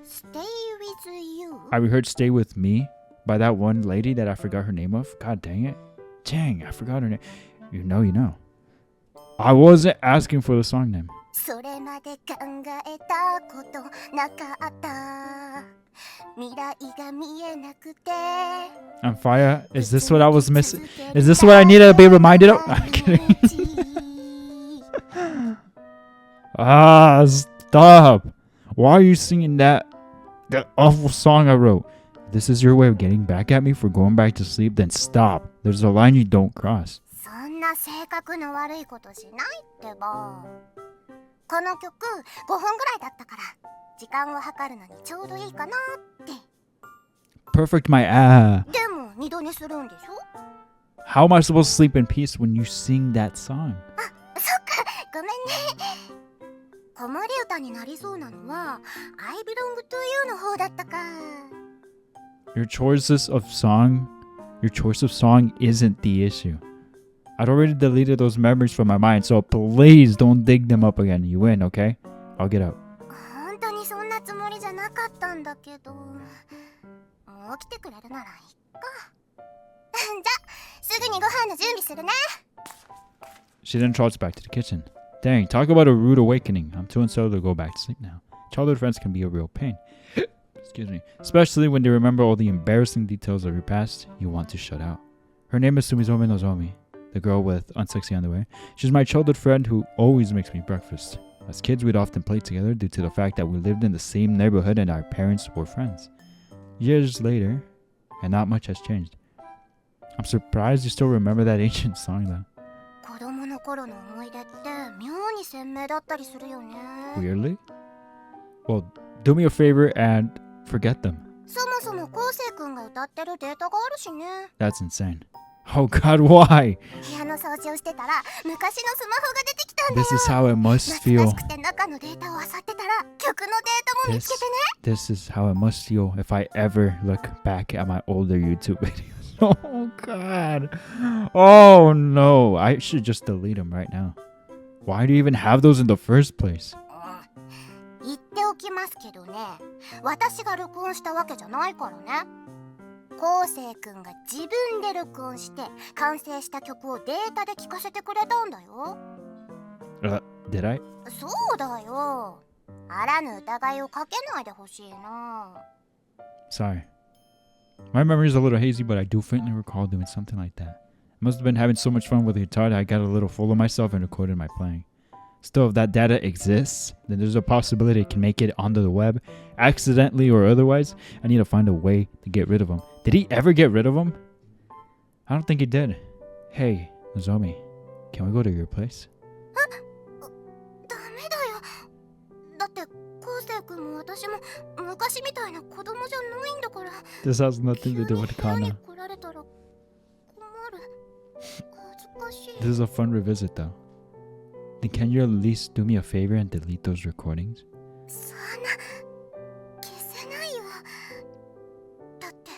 Stay with you I heard Stay With Me by that one lady that I forgot her name of. God dang it. Dang, I forgot her name. You know. I wasn't asking for the song name. それまで考えたことなかった。未来が見えなくて。 On fire? Is this what I was missing? Is this what I needed to be reminded of? I'm kidding. Ah, stop. Why are you singing that awful song I wrote? If this is your way of getting back at me for going back to sleep, then stop. There's a line you don't cross. そんな性格の悪いことしないってば。この曲5分ぐらいだったから時間を計るのにちょうどいいかなって。 Perfect my でも二度寝するんでしょ。 How am I supposed to sleep in peace when you sing that song? そっか、ごめんね。子守歌になりそうなのは I belong to you の方だったか。 Your choice of song isn't the issue. I'd already deleted those memories from my mind, so please don't dig them up again. You win, okay? I'll get out. 本当にそんなつもりじゃなかったんだけど。起きてくれるならいっか。じゃ、すぐにご飯の準備するね。 She then trots back to the kitchen. Dang, talk about a rude awakening. I'm too unsettled to go back to sleep now. Childhood friends can be a real pain. Excuse me. Especially when they remember all the embarrassing details of your past you want to shut out. Her name is Sumizomi Nozomi, the girl with unsexy underwear. She's my childhood friend who always makes me breakfast. As kids, we'd often play together due to the fact that we lived in the same neighborhood and our parents were friends. Years later, and not much has changed. I'm surprised you still remember that ancient song though. 子供の頃の思い出って妙に鮮明だったりするよね。 Weirdly? Well, do me a favor and forget them. そもそも昴生君が歌ってるデータがあるしね。 That's insane. Oh god, why? 部屋の掃除をしてたら昔のスマホが出てきたんだよ。 This is how it must 懐 feel. かしくて中のデータを漁ってたら曲のデータも見つけてね。 This is how it must feel if I ever look back at my older YouTube videos. Oh god. Oh no. I should just delete them right now. Why do you even have those in the first place? 言っておきますけどね、私が録音したわけじゃないからね。昴生君が自分で録音して完成した曲をデータで聴かせてくれたんだよ。Did I? そうだよ。あらぬ疑いをかけないでほしいな。 Sorry. My memory is a little hazy, but I do faintly recall doing something like that. I must have been having so much fun with the guitar that I got a little full of myself and recorded my playing. Still, if that data exists, then there's a possibility it can make it onto the web, accidentally or otherwise. I need to find a way to get rid of them. Did he ever get rid of them? I don't think he did. Hey, Nozomi, can we go to your place? ダメだよ。だって昴生君も私も昔みたいな子供じゃないんだから。 This has nothing to do with 部屋に Kanna. 来られたら困る。恥ずかしい。 This is a fun revisit, though. Then can you at least do me a favor and delete those recordings? そんな消せないよ。だって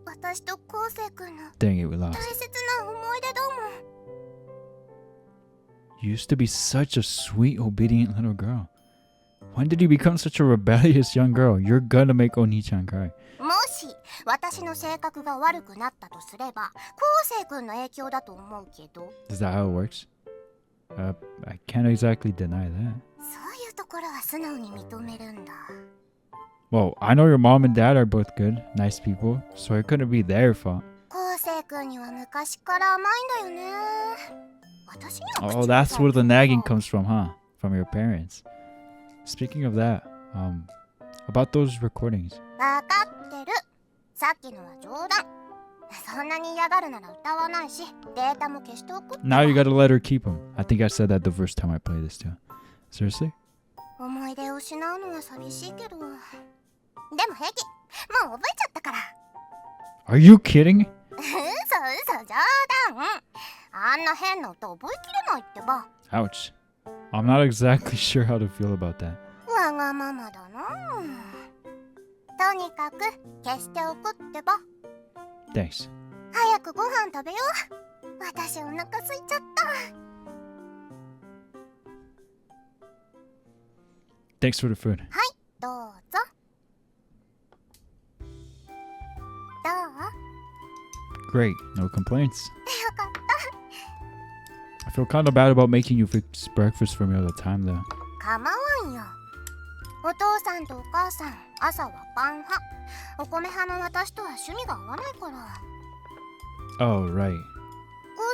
私と昴生君の Dang it, we 大 lost. 切な思い出だもん。 You used to be such a sweet, obedient little girl. When did you become such a rebellious young girl? You're gonna make Oni-chan cry. もし私の性格が悪くなったとすれば昴生君の影響だと思うけど。 Is that how it works? I can't exactly deny that. そういうところは素直に認めるんだ。 Well, I know your mom and dad are both good, nice people, so it couldn't be their fault. 昴生君には昔から甘いんだよね。私には Oh, that's where the nagging comes from, huh? From your parents. Speaking of that, about those recordings. わかってる。さっきのは冗談。そんなに嫌がるなら歌わないし、データも消しておくってば。 Now you gotta let her keep them. I think I said that the first time I played this too. Seriously? 思い出を失うのは寂しいけど。でも平気。もう覚えちゃったから。 Are you kidding? 嘘冗談。あんな変な歌覚えきれないってば。 Ouch. I'm not exactly sure how to feel about that. わがままだな。とにかく消しておくってば。 Thanks. 早くご飯食べよう。私お腹空いちゃった。 Thanks for the food. はいどうぞ。どう？ Great. No complaints. よかった。 I Feel kind of bad about making you fix breakfast for me all the time, though. 構わんよ。お父さんとお母さん、朝はパン派。お米派の私とは趣味が合わないから。Oh, right. 昴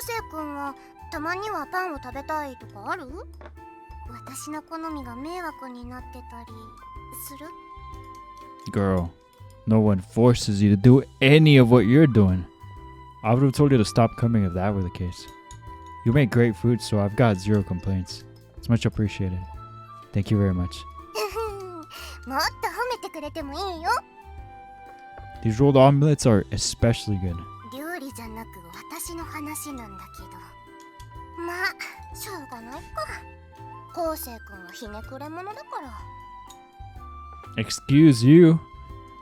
生君はたまにはパンを食べたいとかある？私の好みが迷惑になってたりする？ Girl, no one forces you to do any of what you're doing. I would have told you to stop coming if that were the case. You make great food, so I've got zero complaints. It's much appreciated. Thank you very much. もっと褒めてくれてもいいよ。 These rolled omelets are especially good. 料理じゃなく私の話なんだけど。まあ、しょうがないか。昴生君はひねくれ者だから。Excuse you.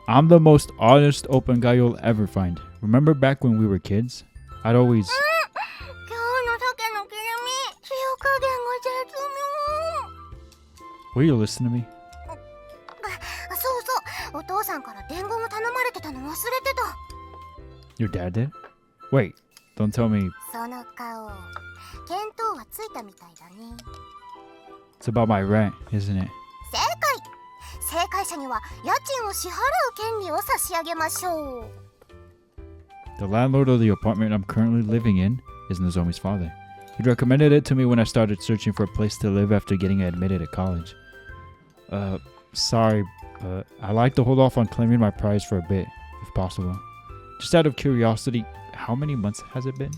I'm the most honest, open guy you'll ever find. Remember back when we were kids? I'd always... 今日の鮭の切り身、塩加減が絶妙。 Will you listen to me? そうそう、お父さんから伝言を頼まれてたの忘れてた。 Your dad did? Wait, don't tell me その顔、見当はついたみたいだね。 it's about my rent, isn't it? 正解。正解者には家賃を支払う権利を差し上げましょう。 The landlord of the apartment I'm currently living in is Nozomi's father. He'd recommended it to me when I started searching for a place to live after getting admitted at college. Sorry, but I'd like to hold off on claiming my prize for a bit, if possible. Just out of curiosity, how many months has it been?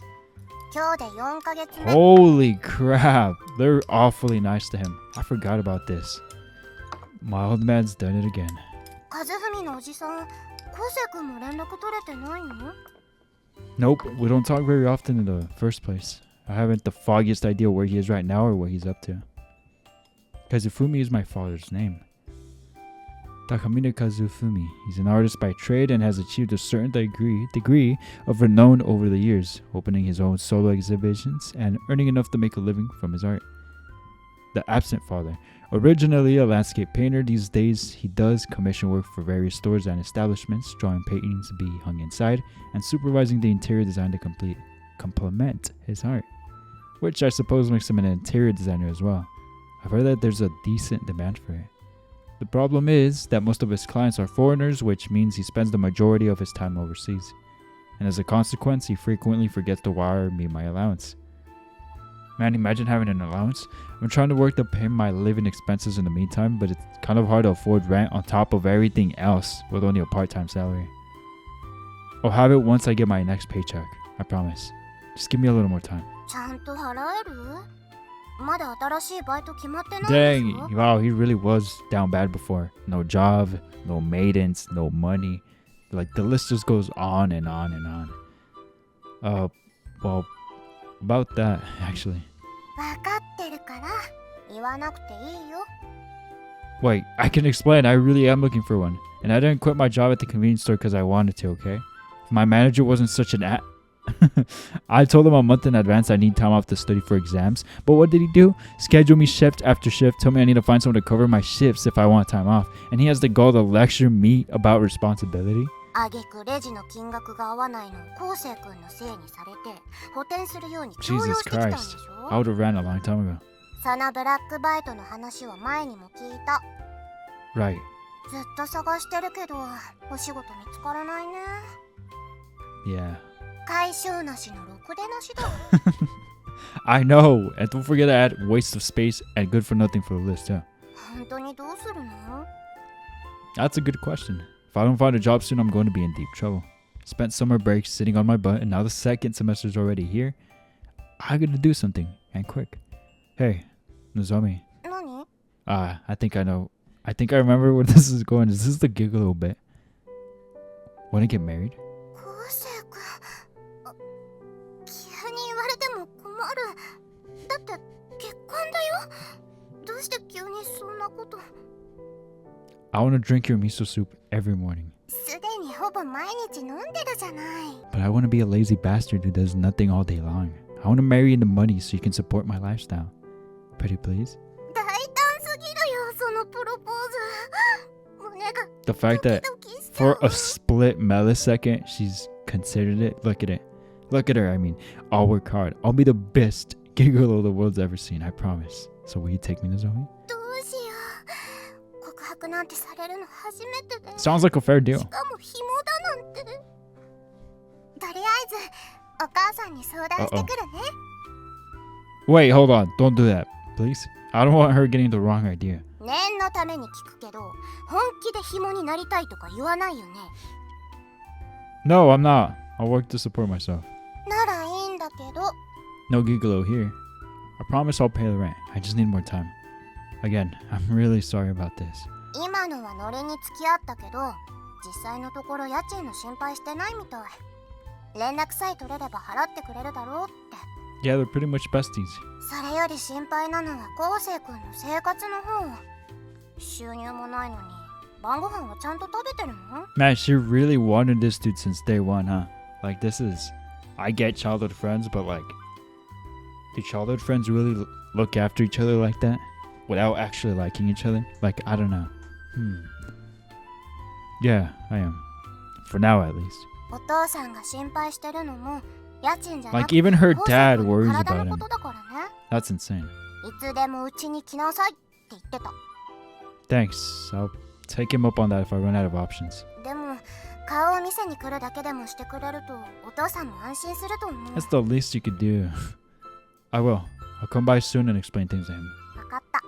今日で4ヶ月目。 Holy crap, they're awfully nice to him. I forgot about this. My old man's done it again. 和文のおじさん、昴生君も連絡取れてないの？ Nope, we don't talk very often in the first place. I haven't the foggiest idea where he is right now or what he's up to. Kazufumi is my father's name. Takamine Kazufumi. He's an artist by trade and has achieved a certain degree of renown over the years, opening his own solo exhibitions and earning enough to make a living from his art. The absent father. Originally a landscape painter, these days he does commission work for various stores and establishments, drawing paintings to be hung inside and supervising the interior design to complement his art, which I suppose makes him an interior designer as well. I've heard that there's a decent demand for it. The problem is that most of his clients are foreigners, which means he spends the majority of his time overseas. And as a consequence, he frequently forgets to wire me my allowance. Man, imagine having an allowance. I'm trying to work to pay my living expenses in the meantime, but it's kind of hard to afford rent on top of everything else with only a part-time salary. I'll have it once I get my next paycheck. I promise. Just give me a little more time. ちゃんと払える？まだ新しいバイト決まってないでしょ？ Dang, wow, he really was down bad before. No job, no maidens, no money. Like, the list just goes on and on and on. Well, about that, actually. 分かってるから言わなくていいよ。 Wait, I can explain. I really am looking for one. And I didn't quit my job at the convenience store because I wanted to, okay? If my manager wasn't such an I told him a month in advance I need time off to study for exams. But what did he do? Schedule me shift after shift, tell me I need to find someone to cover my shifts if I want time off. And he has the gall to lecture me about responsibility? あげくレジの金額が合わないのを昴生君のせいにされて補填するように強要 Jesus してきたんで Christ. し I ょ？ would have ran a long time ago. そのブラックバイトの話は前にも聞いた。 Right. ずっと探してるけどお仕事見つからないね。 Yeah. 解消なしのろくでなしだ。 I know. And don't forget to add waste of space and good for nothing for the list, too. 本当にどうするの？ That's a good question. If I don't find a job soon, I'm going to be in deep trouble. Spent summer breaks sitting on my butt, and now the second semester's already here. I gotta do something, and quick. Hey, Nozomi. 何？ I think I know. I think I remember where this is going. Is this the gig a little bit? Wanna get married? 昴生君、急に言われても困る。だって結婚だよ。どうして急にそんなこと？ I wanna drink your miso soup every morning. すでにほぼ毎日飲んでるじゃない。 But I wanna be a lazy bastard who does nothing all day long. I wanna marry into money so you can support my lifestyle. Pretty please? 大胆すぎるよ、そのプロポーズ。胸が The fact that ドキドキしちゃ for う。 a split millisecond she's considered it. Look at it. Look at her. I mean, I'll work hard. I'll be the best gigolo the world's ever seen, I promise. So will you take me to Zoe? どうしよう。告白なんてされるの初めてで。 Sounds like a fair deal. しかも紐だなんて。とりあえずお母さんに相談してくるね。 Wait, hold on. Don't do that, please. I don't want her getting the wrong idea. 念のために聞くけど、本気で紐になりたいとか言わないよね。 No, I'm not. I'll work to support myself. ならいいんだけど。 No gigolo here. I promise I'll pay the rent. I just need more time. Again, I'm really sorry about this. 今のはノリに付き合ったけど、実際のところ家賃の心配してないみたい。連絡さえ取れれば払ってくれるだろうって。 Yeah, they're pretty much besties. それより心配なのは昴生君の生活の方。収入もないのに晩ご飯はちゃんと食べてるの？ Man, she really wanted this dude since day one, huh? Like, this is... I get childhood friends, but like... Do childhood friends really look after each other like that? Without actually liking each other? Like, I don't know. Yeah, I am. For now, at least. お父さんが心配してるのも家賃じゃな Like, くて even her 昴生 dad 君の worries 体 about の him. ことだからね。 That's insane. いつでもうちに来なさいって言ってた。 Thanks. I'll take him up on that if I run out of options. でも顔を見せに来るだけでもしてくれるとお父さんも安心すると思う。 That's the least you could do. I will. I'll come by soon and explain things to him. 分かった。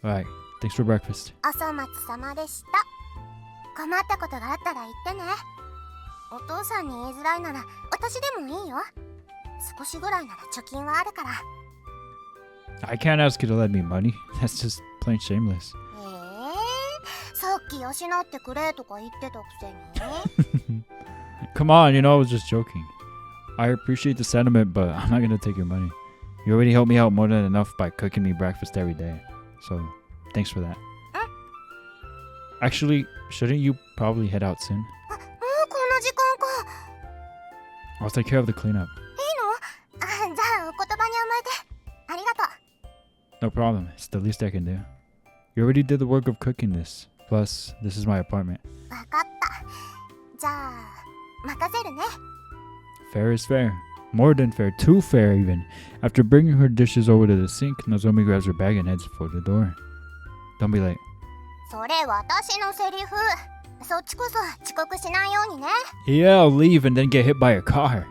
Alright. Thanks for breakfast. お粗末様でした。困ったことがあったら言ってね。お父さんに言いづらいなら私でもいいよ。少しぐらいなら貯金はあるから。 I can't ask you to lend me money. That's just plain shameless. さっき養ってくれとか言ってたくせに。 Come on, I was just joking. I appreciate the sentiment, but I'm not gonna take your money. You already helped me out more than enough by cooking me breakfast every day. So, thanks for that. Actually, shouldn't you probably head out soon? もうこんな時間か。 I'll take care of the cleanup. いいの？じゃあお言葉に甘えて。ありがとう。 No problem. It's the least I can do. You already did the work of cooking this. Plus, this is my apartment. 分かった。じゃあ任せるね。 Fair is fair. More than fair. Too fair, even. After bringing her dishes over to the sink, Nozomi grabs her bag and heads for the door. Don't be late. それ私のセリフ。そっちこそ遅刻しないようにね。 Yeah, I'll leave and then get hit by a car. 行って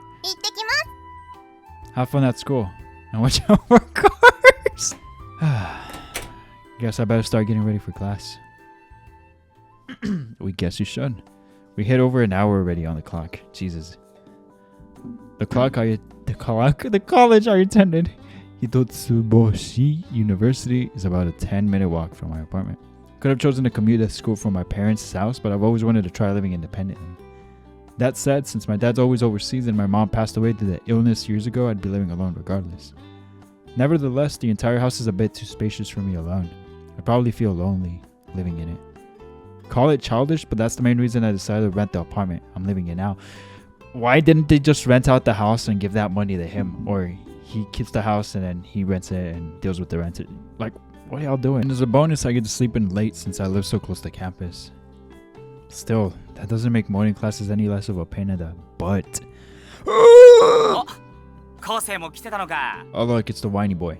きます。 Have fun at school. And watch out for cars. Guess I better start getting ready for class. We guess you should. We hit over an hour already on the clock. Jesus. The college I attended, Hitotsuboshi University, is about a 10-minute walk from my apartment. Could have chosen to commute to school from my parents' house, but I've always wanted to try living independently. That said, since my dad's always overseas and my mom passed away due to illness years ago, I'd be living alone regardless. Nevertheless, the entire house is a bit too spacious for me alone. I'd probably feel lonely living in it. Call it childish, but that's the main reason I decided to rent the apartment I'm living in now. Why didn't they just rent out the house and give that money to him? Or he keeps the house and then he rents it and deals with the rent. Like, what are y'all doing? And as a bonus, I get to sleep in late since I live so close to campus. Still, that doesn't make morning classes any less of a pain in the butt. Oh, look, it's the whiny boy.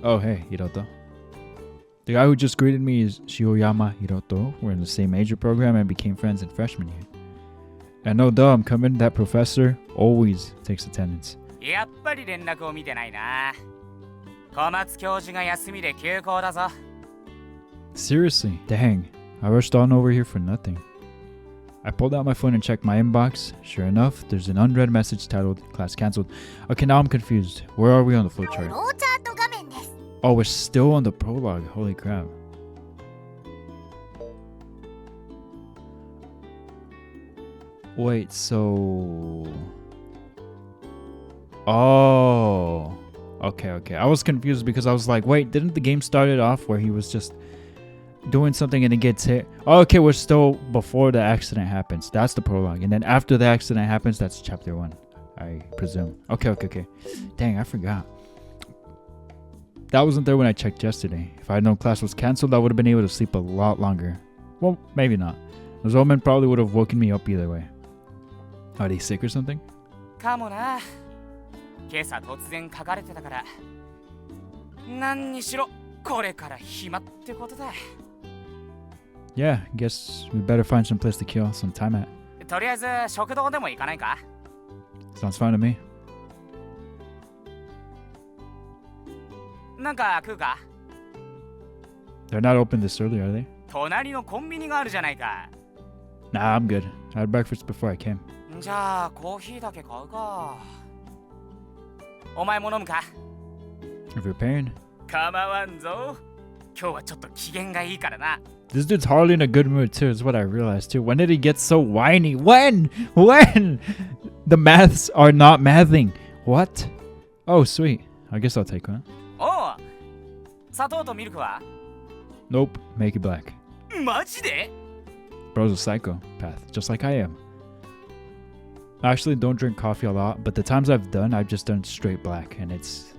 Oh, hey, Hiroto. The guy who just greeted me is Shioyama Hiroto. We're in the same major program and became friends in freshman year. And no duh, I'm coming. That professor always takes attendance. やっぱり連絡を見てないな。小松教授が休みで休校だぞ。 Seriously, dang. I rushed on over here for nothing. I pulled out my phone and checked my inbox. Sure enough, there's an unread message titled Class Cancelled. Okay, now I'm confused. Where are we on the flowchart? ローチャート画面です。 Oh, we're still on the prologue. Holy crap. Wait, so... Oh. Okay. I was confused because I was like, wait, didn't the game start it off where he was just doing something and it gets hit? Oh, okay, we're still before the accident happens. That's the prologue. And then after the accident happens, that's chapter 1, I presume. Okay. Dang, I forgot. That wasn't there when I checked yesterday. If I had known class was cancelled, I would have been able to sleep a lot longer. Well, maybe not. Those old men probably would have woken me up either way. Are they sick or something? かもな。今朝突然書かれてたから、何にしろこれから暇ってことだ。 Yeah, guess we better find some place to kill some time at. とりあえず食堂でも行かないか？ Sounds fine to me. なんか食うか？ They're not open this early, are they? 隣のコンビニがあるじゃないか。 Nah, I'm good. I had breakfast before I came. じゃあコーヒーだけ買うか。お前も飲むか？ If you're paying. 構わんぞ。今日はちょっと機嫌がいいからな。 This dude's hardly in a good mood too, is what I realized too. When did he get so whiny? When? When? The maths are not mathing. What? Oh, sweet. I guess I'll take one. おう、砂糖とミルクは？ Nope. Make it black. マジで？ Bro's a psychopath, just like I am. I actually don't drink coffee a lot, but the times I've done, I've just done straight black, and it's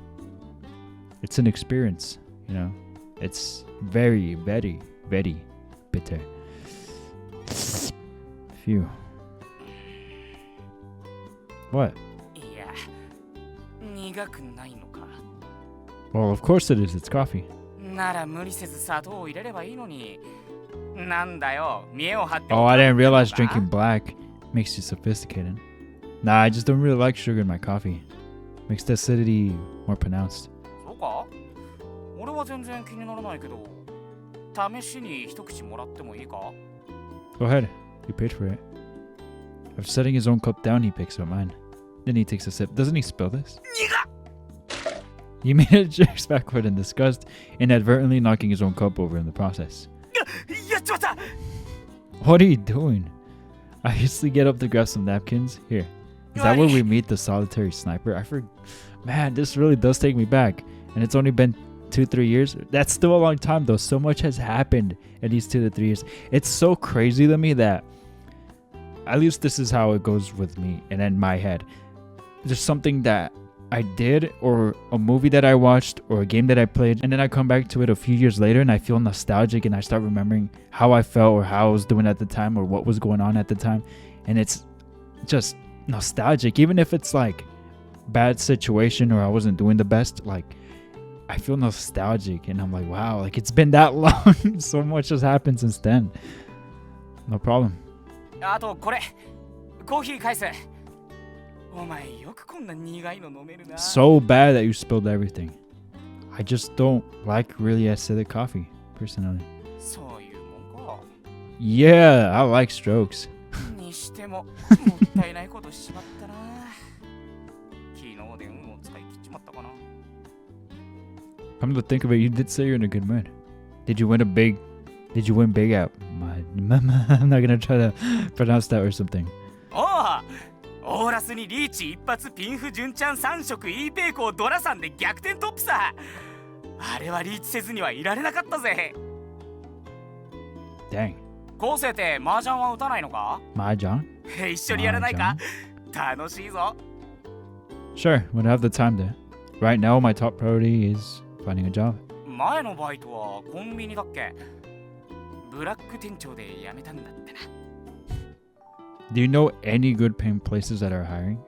an experience, you know. It's very, very, very bitter. Phew. What? いや、苦くないのか。 Well, of course it is. It's coffee. なら無理せず砂糖を入れればいいのに。なんだよ、見栄を張って。 Oh, I didn't realize drinking black makes you sophisticated. Nah, I just don't really like sugar in my coffee. Makes the acidity more pronounced. そうか？俺は全然気にならないけど、試しに一口もらってもいいか？ Go ahead. You paid for it. After setting his own cup down, he picks up mine. Then he takes a sip. Doesn't he spill this? He made a jerks backward in disgust, inadvertently knocking his own cup over in the process. やっちまった！ What are you doing? I hastily get up to grab some napkins. Here. Is that where we meet the solitary sniper? Man, this really does take me back. And it's only been 2-3 years. That's still a long time though. So much has happened in these 2 to 3 years. It's so crazy to me that at least this is how it goes with me and in my head. There's something that I did or a movie that I watched or a game that I played, and then I come back to it a few years later and I feel nostalgic and I start remembering how I felt or how I was doing at the time or what was going on at the time, and it's just nostalgic. Even if it's like bad situation or I wasn't doing the best, like I feel nostalgic and I'm like, wow, like it's been that long. So much has happened since then. No problem. あとこれ、コーヒー返す。お前よくこんな苦いの飲めるな。 So bad that you spilled everything. I just don't like really acidic coffee, personally. そういうもんか。 Yeah, I like strokes. にしてももったいないことしちまったな。昨日で運を使い切っちまったかな。 Come to think of it, you did say you're in a good mood. Did you win big at I'm not gonna try to pronounce that or something. おう、オーラスにリーチ一発ピンフ純ちゃん3色 E ペイコをドラさんで逆転トップさ。あれはリーチせずにはいられなかったぜ。 Dang. 昴生って麻雀は打たないのか？ Mahjong? 一緒にやらないか？楽しいぞ。 Sure, when I have the time to. Right now, my top priority is finding a job. 前のバイトはコンビニだっけ？ブラック店長で辞めたんだってな。 Do you know any good paying places that are hiring?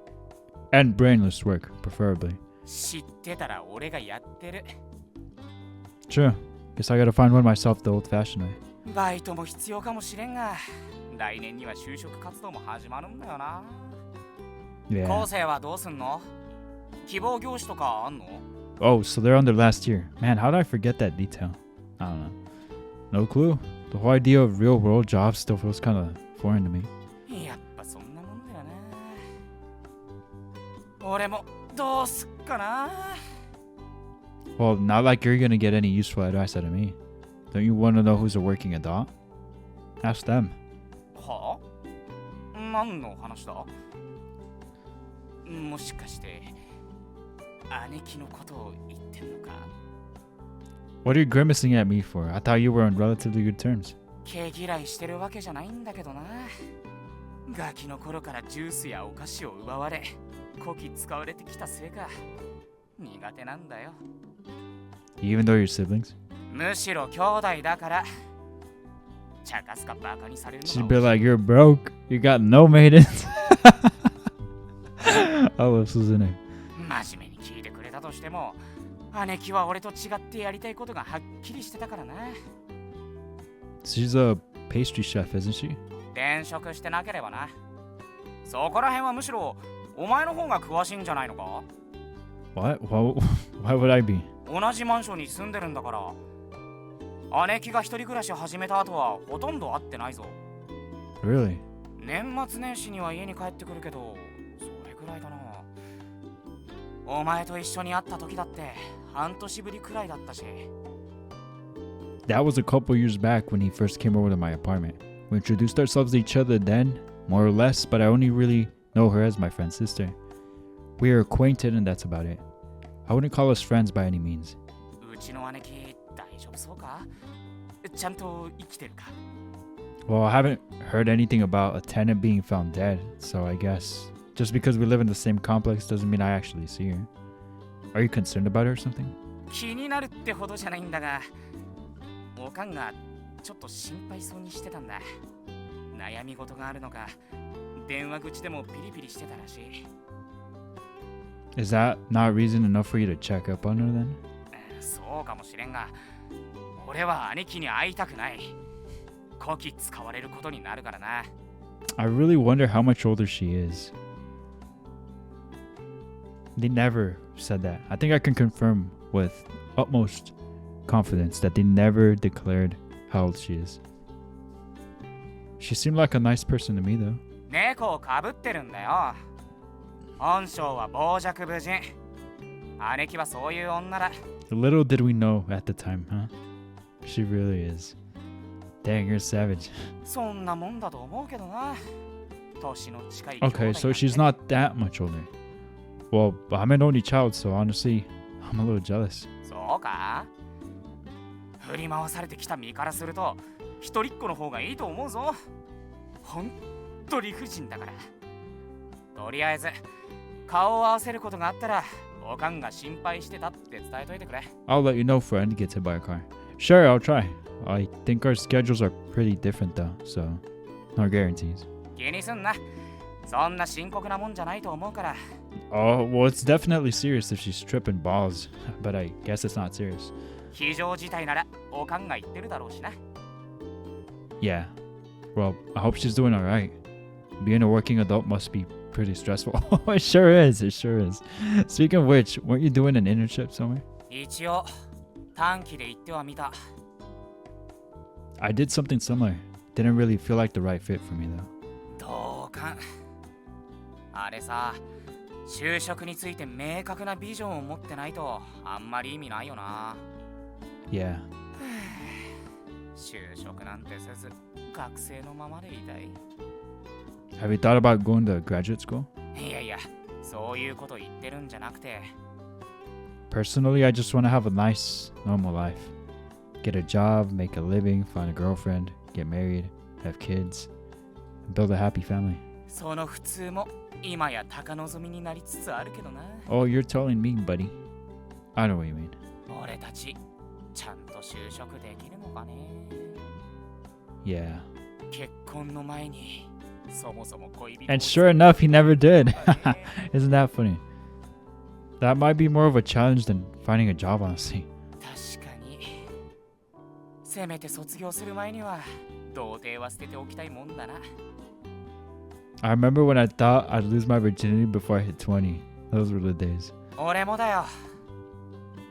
And brainless work, preferably. 知ってたら俺がやってる。 Sure. Guess I gotta find one myself the old-fashioned way. バイトも必要かもしれんが、来年には就職活動も始まるんだよな。 Yeah. 昴生はどうすんの？希望業種とかあんの？ Oh, so they're on their last year. Man, how did I forget that detail? I don't know. No clue. The whole idea of real-world jobs still feels kind of foreign to me. やっぱそんなもんだよな。俺もどうすっかな。 Well, not like you're gonna get any useful advice out of me. Don't you want to know who's a working adult? Ask them. はあ？何の話だ？もしかして姉貴のことを言ってんのか？ What are you grimacing at me for? I thought you were on relatively good terms. 毛嫌いしてるわけじゃないんだけどな。ガキの頃からジュースやお菓子を奪われ、こき使われてきたせいか。苦手なんだよ。 Even though you're siblings? むしろ兄弟だから。茶化すかバカにされるの She'd が be like, you're broke. You got no maidens. I love Suzume. 真面目に聞いてくれたとしても、姉貴は俺と違ってやりたいことがはっきりしてたからな。She's a pastry chef, isn't she? 転職してなければな。そこら辺はむしろお前の方が詳しいんじゃないのか？ What? Why would I be? 同じマンションに住んでるんだから。姉貴が一人暮らし始めた後はほとんど会ってないぞ。Really? 年末年始には家に帰ってくるけど、それくらいだな。お前と一緒に会った時だって半年ぶりくらいだったし。That was a couple years back when he first came over to my apartment. We introduced ourselves to each other then, more or less, but I only really know her as my friend's sister. We are acquainted and that's about it. I wouldn't call us friends by any means. うちの姉貴大丈夫そうか？ちゃんと生きてるか？ Well, I haven't heard anything about a tenant being found dead, so I guess just because we live in the same complex doesn't mean I actually see her. Are you concerned about her or something? 気になるってほどじゃないんだが、おかんがちょっと心配そうにしてたんだ。悩み事があるのか、電話口でもピリピリしてたらしい。Is that not reason enough for you to check up on her then? そうかもしれんが、俺は兄貴に会いたくない。こき使われることになるからな。I really wonder how much older she is. They never said that. I think I can confirm with utmost confidence that they never declared how old she is. She seemed like a nice person to me though. 猫をかぶってるんだよ。本性は傍若無人。姉貴はそういう女だ。Little did we know at the time, huh? She really is. Dang, you're savage. そんなもんだと思うけどな。年の近い。 Okay, so she's not that much older. Well, I'm an only child, so honestly, I'm a little jealous. そうか？振り回されてきた身からすると、一人っ子の方がいいと思うぞ。ほんと理不尽だから。とりあえず、顔を合わせることがあったら、おかんが心配してたって伝えといてくれ。I'll let you know if friend gets hit by a car. Sure, I'll try. I think our schedules are pretty different though, so no guarantees. 気にすんな。そんな深刻なもんじゃないと思うから。Oh, well, it's definitely serious if she's tripping balls, but I guess it's not serious. 非常事態なら、おかんが言ってるだろうしな。Yeah. Well, I hope she's doing alright. Being a working adult must be pretty stressful. It sure is. It sure is. Speaking of which, weren't you doing an internship somewhere? 一応、短期で言ってはみた。I did something similar. Didn't really feel like the right fit for me though. 同感。あれさ、就職について明確なビジョンを持ってないとあんまり意味ないよな。Yeah. 就職なんてせず、学生のままでいたい。Have you thought about going to graduate school? いやいや、そういうこと言ってるんじゃなくて。Personally, I just want to have a nice, normal life. Get a job, make a living, find a girlfriend, get married, have kids, and build a happy family. その普通も今や高望みになりつつあるけどな。Oh, you're telling me, buddy. I know what you mean. 俺たち、ちゃんと就職できるのかね。Yeah. 結婚の前に、そもそも恋人を。 And sure enough, he never did. Isn't that funny? That might be more of a challenge than finding a job, honestly. 確かに。せめて卒業する前には、童貞は捨てておきたいもんだな。I remember when I thought I'd lose my virginity before I hit 20. Those were the days. 俺もだよ。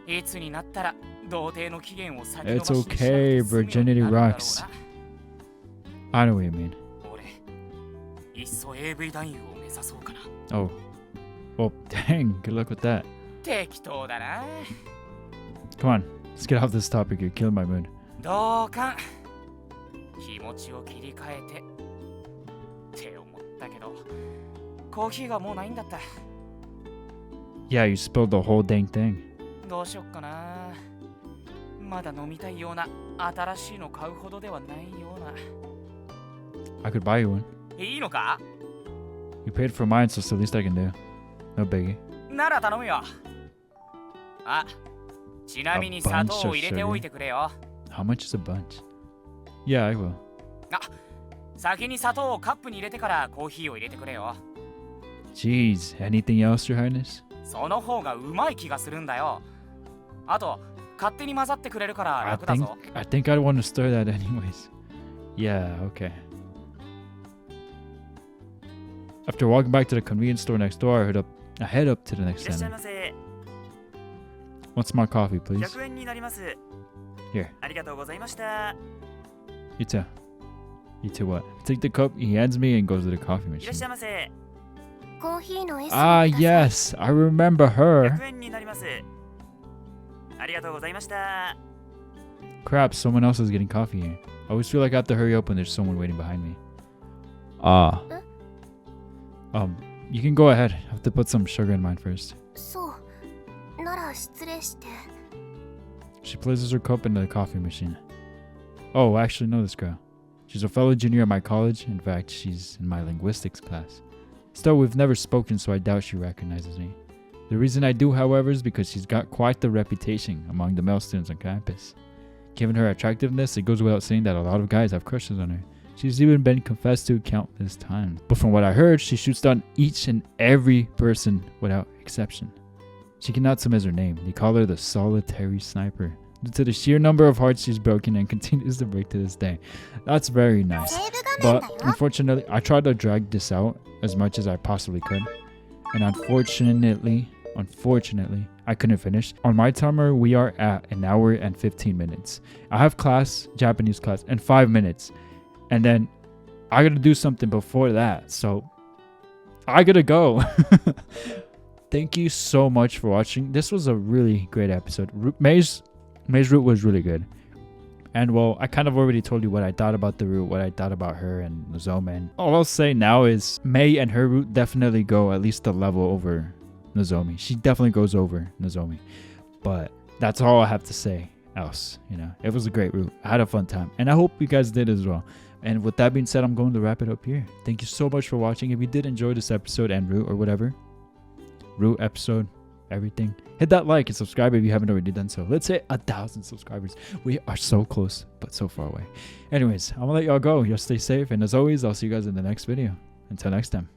いつになったら童貞の期限を先延ばし It's にしなくて okay, 済むように virginity なるんだろうな。 rocks. I know what you mean. 俺、いっそ AV 男優を目指そうかな。Oh. Well, dang. Good luck with that. 適当だな。 Come on. Let's get off this topic. You're killing my mood. 同感。気持ちを切り替えて。って思ったけど、コーヒーがもうないんだった。Yeah, you spilled the whole dang thing. どうしよっかな。まだ飲みたいような新しいの買うほどではないような。I could buy you one. いいのか？ You paid for mine, so it's the least I can do. No biggie. なら頼むよ。あ、ちなみに砂糖を入れておいてくれよ。How much is a bunch? Yeah, I will. あ、先に砂糖をカップに入れてからコーヒーを入れてくれよ。 Jeez, anything else, Your Highness? その方がうまい気がするんだよ。あと勝手に混ざってくれるから楽だぞ。 I think I'd want to store that anyways. Yeah, okay. After walking back to the convenience store next door, I head up to the next いらっしゃい center. ませ。 What's my coffee, please? 100円になります。 Here. ありがとうございました。 You too. You too what? Take the cup he hands me and goes to the coffee いらっ machine. しゃいませ。コーヒーの S を Ah, ください。 yes. I remember her. 100円になります。ありがとうございました。 Crap, someone else is getting coffee here. I always feel like I have to hurry up when there's someone waiting behind me. Ah. You can go ahead. I have to put some sugar in mine first. そうなら失礼して。 She places her cup into the coffee machine. Oh, I actually know this girl. She's a fellow junior at my college. In fact, she's in my linguistics class. Still, we've never spoken, so I doubt she recognizes me. The reason I do, however, is because she's got quite the reputation among the male students on campus. Given her attractiveness, it goes without saying that a lot of guys have crushes on her. She's even been confessed to countless times. But from what I heard, she shoots down each and every person without exception. Shikinatsume is her name. They call her the solitary sniper, due to the sheer number of hearts she's broken and continues to break to this day. That's very nice. セーブ画面 But だよ。 unfortunately, I tried to drag this out as much as I possibly could. And unfortunately, I couldn't finish. On my timer, we are at 1 hour and 15 minutes. I have class, Japanese class, in 5 minutes. And then I gotta do something before that. So I gotta go. Thank you so much for watching. This was a really great episode. May's route was really good. And well, I kind of already told you what I thought about the route, what I thought about her and Nozomi. And all I'll say now is May and her route definitely go at least a level over Nozomi. She definitely goes over Nozomi. But that's all I have to say else. You know, it was a great route. I had a fun time. And I hope you guys did as well. And with that being said, I'm going to wrap it up here. Thank you so much for watching. If you did enjoy this episode and route or whatever, route episode, everything, hit that like and subscribe if you haven't already done so. Let's hit 1,000 subscribers. We are so close, but so far away. Anyways, I'm gonna let y'all go. Y'all stay safe. And as always, I'll see you guys in the next video. Until next time.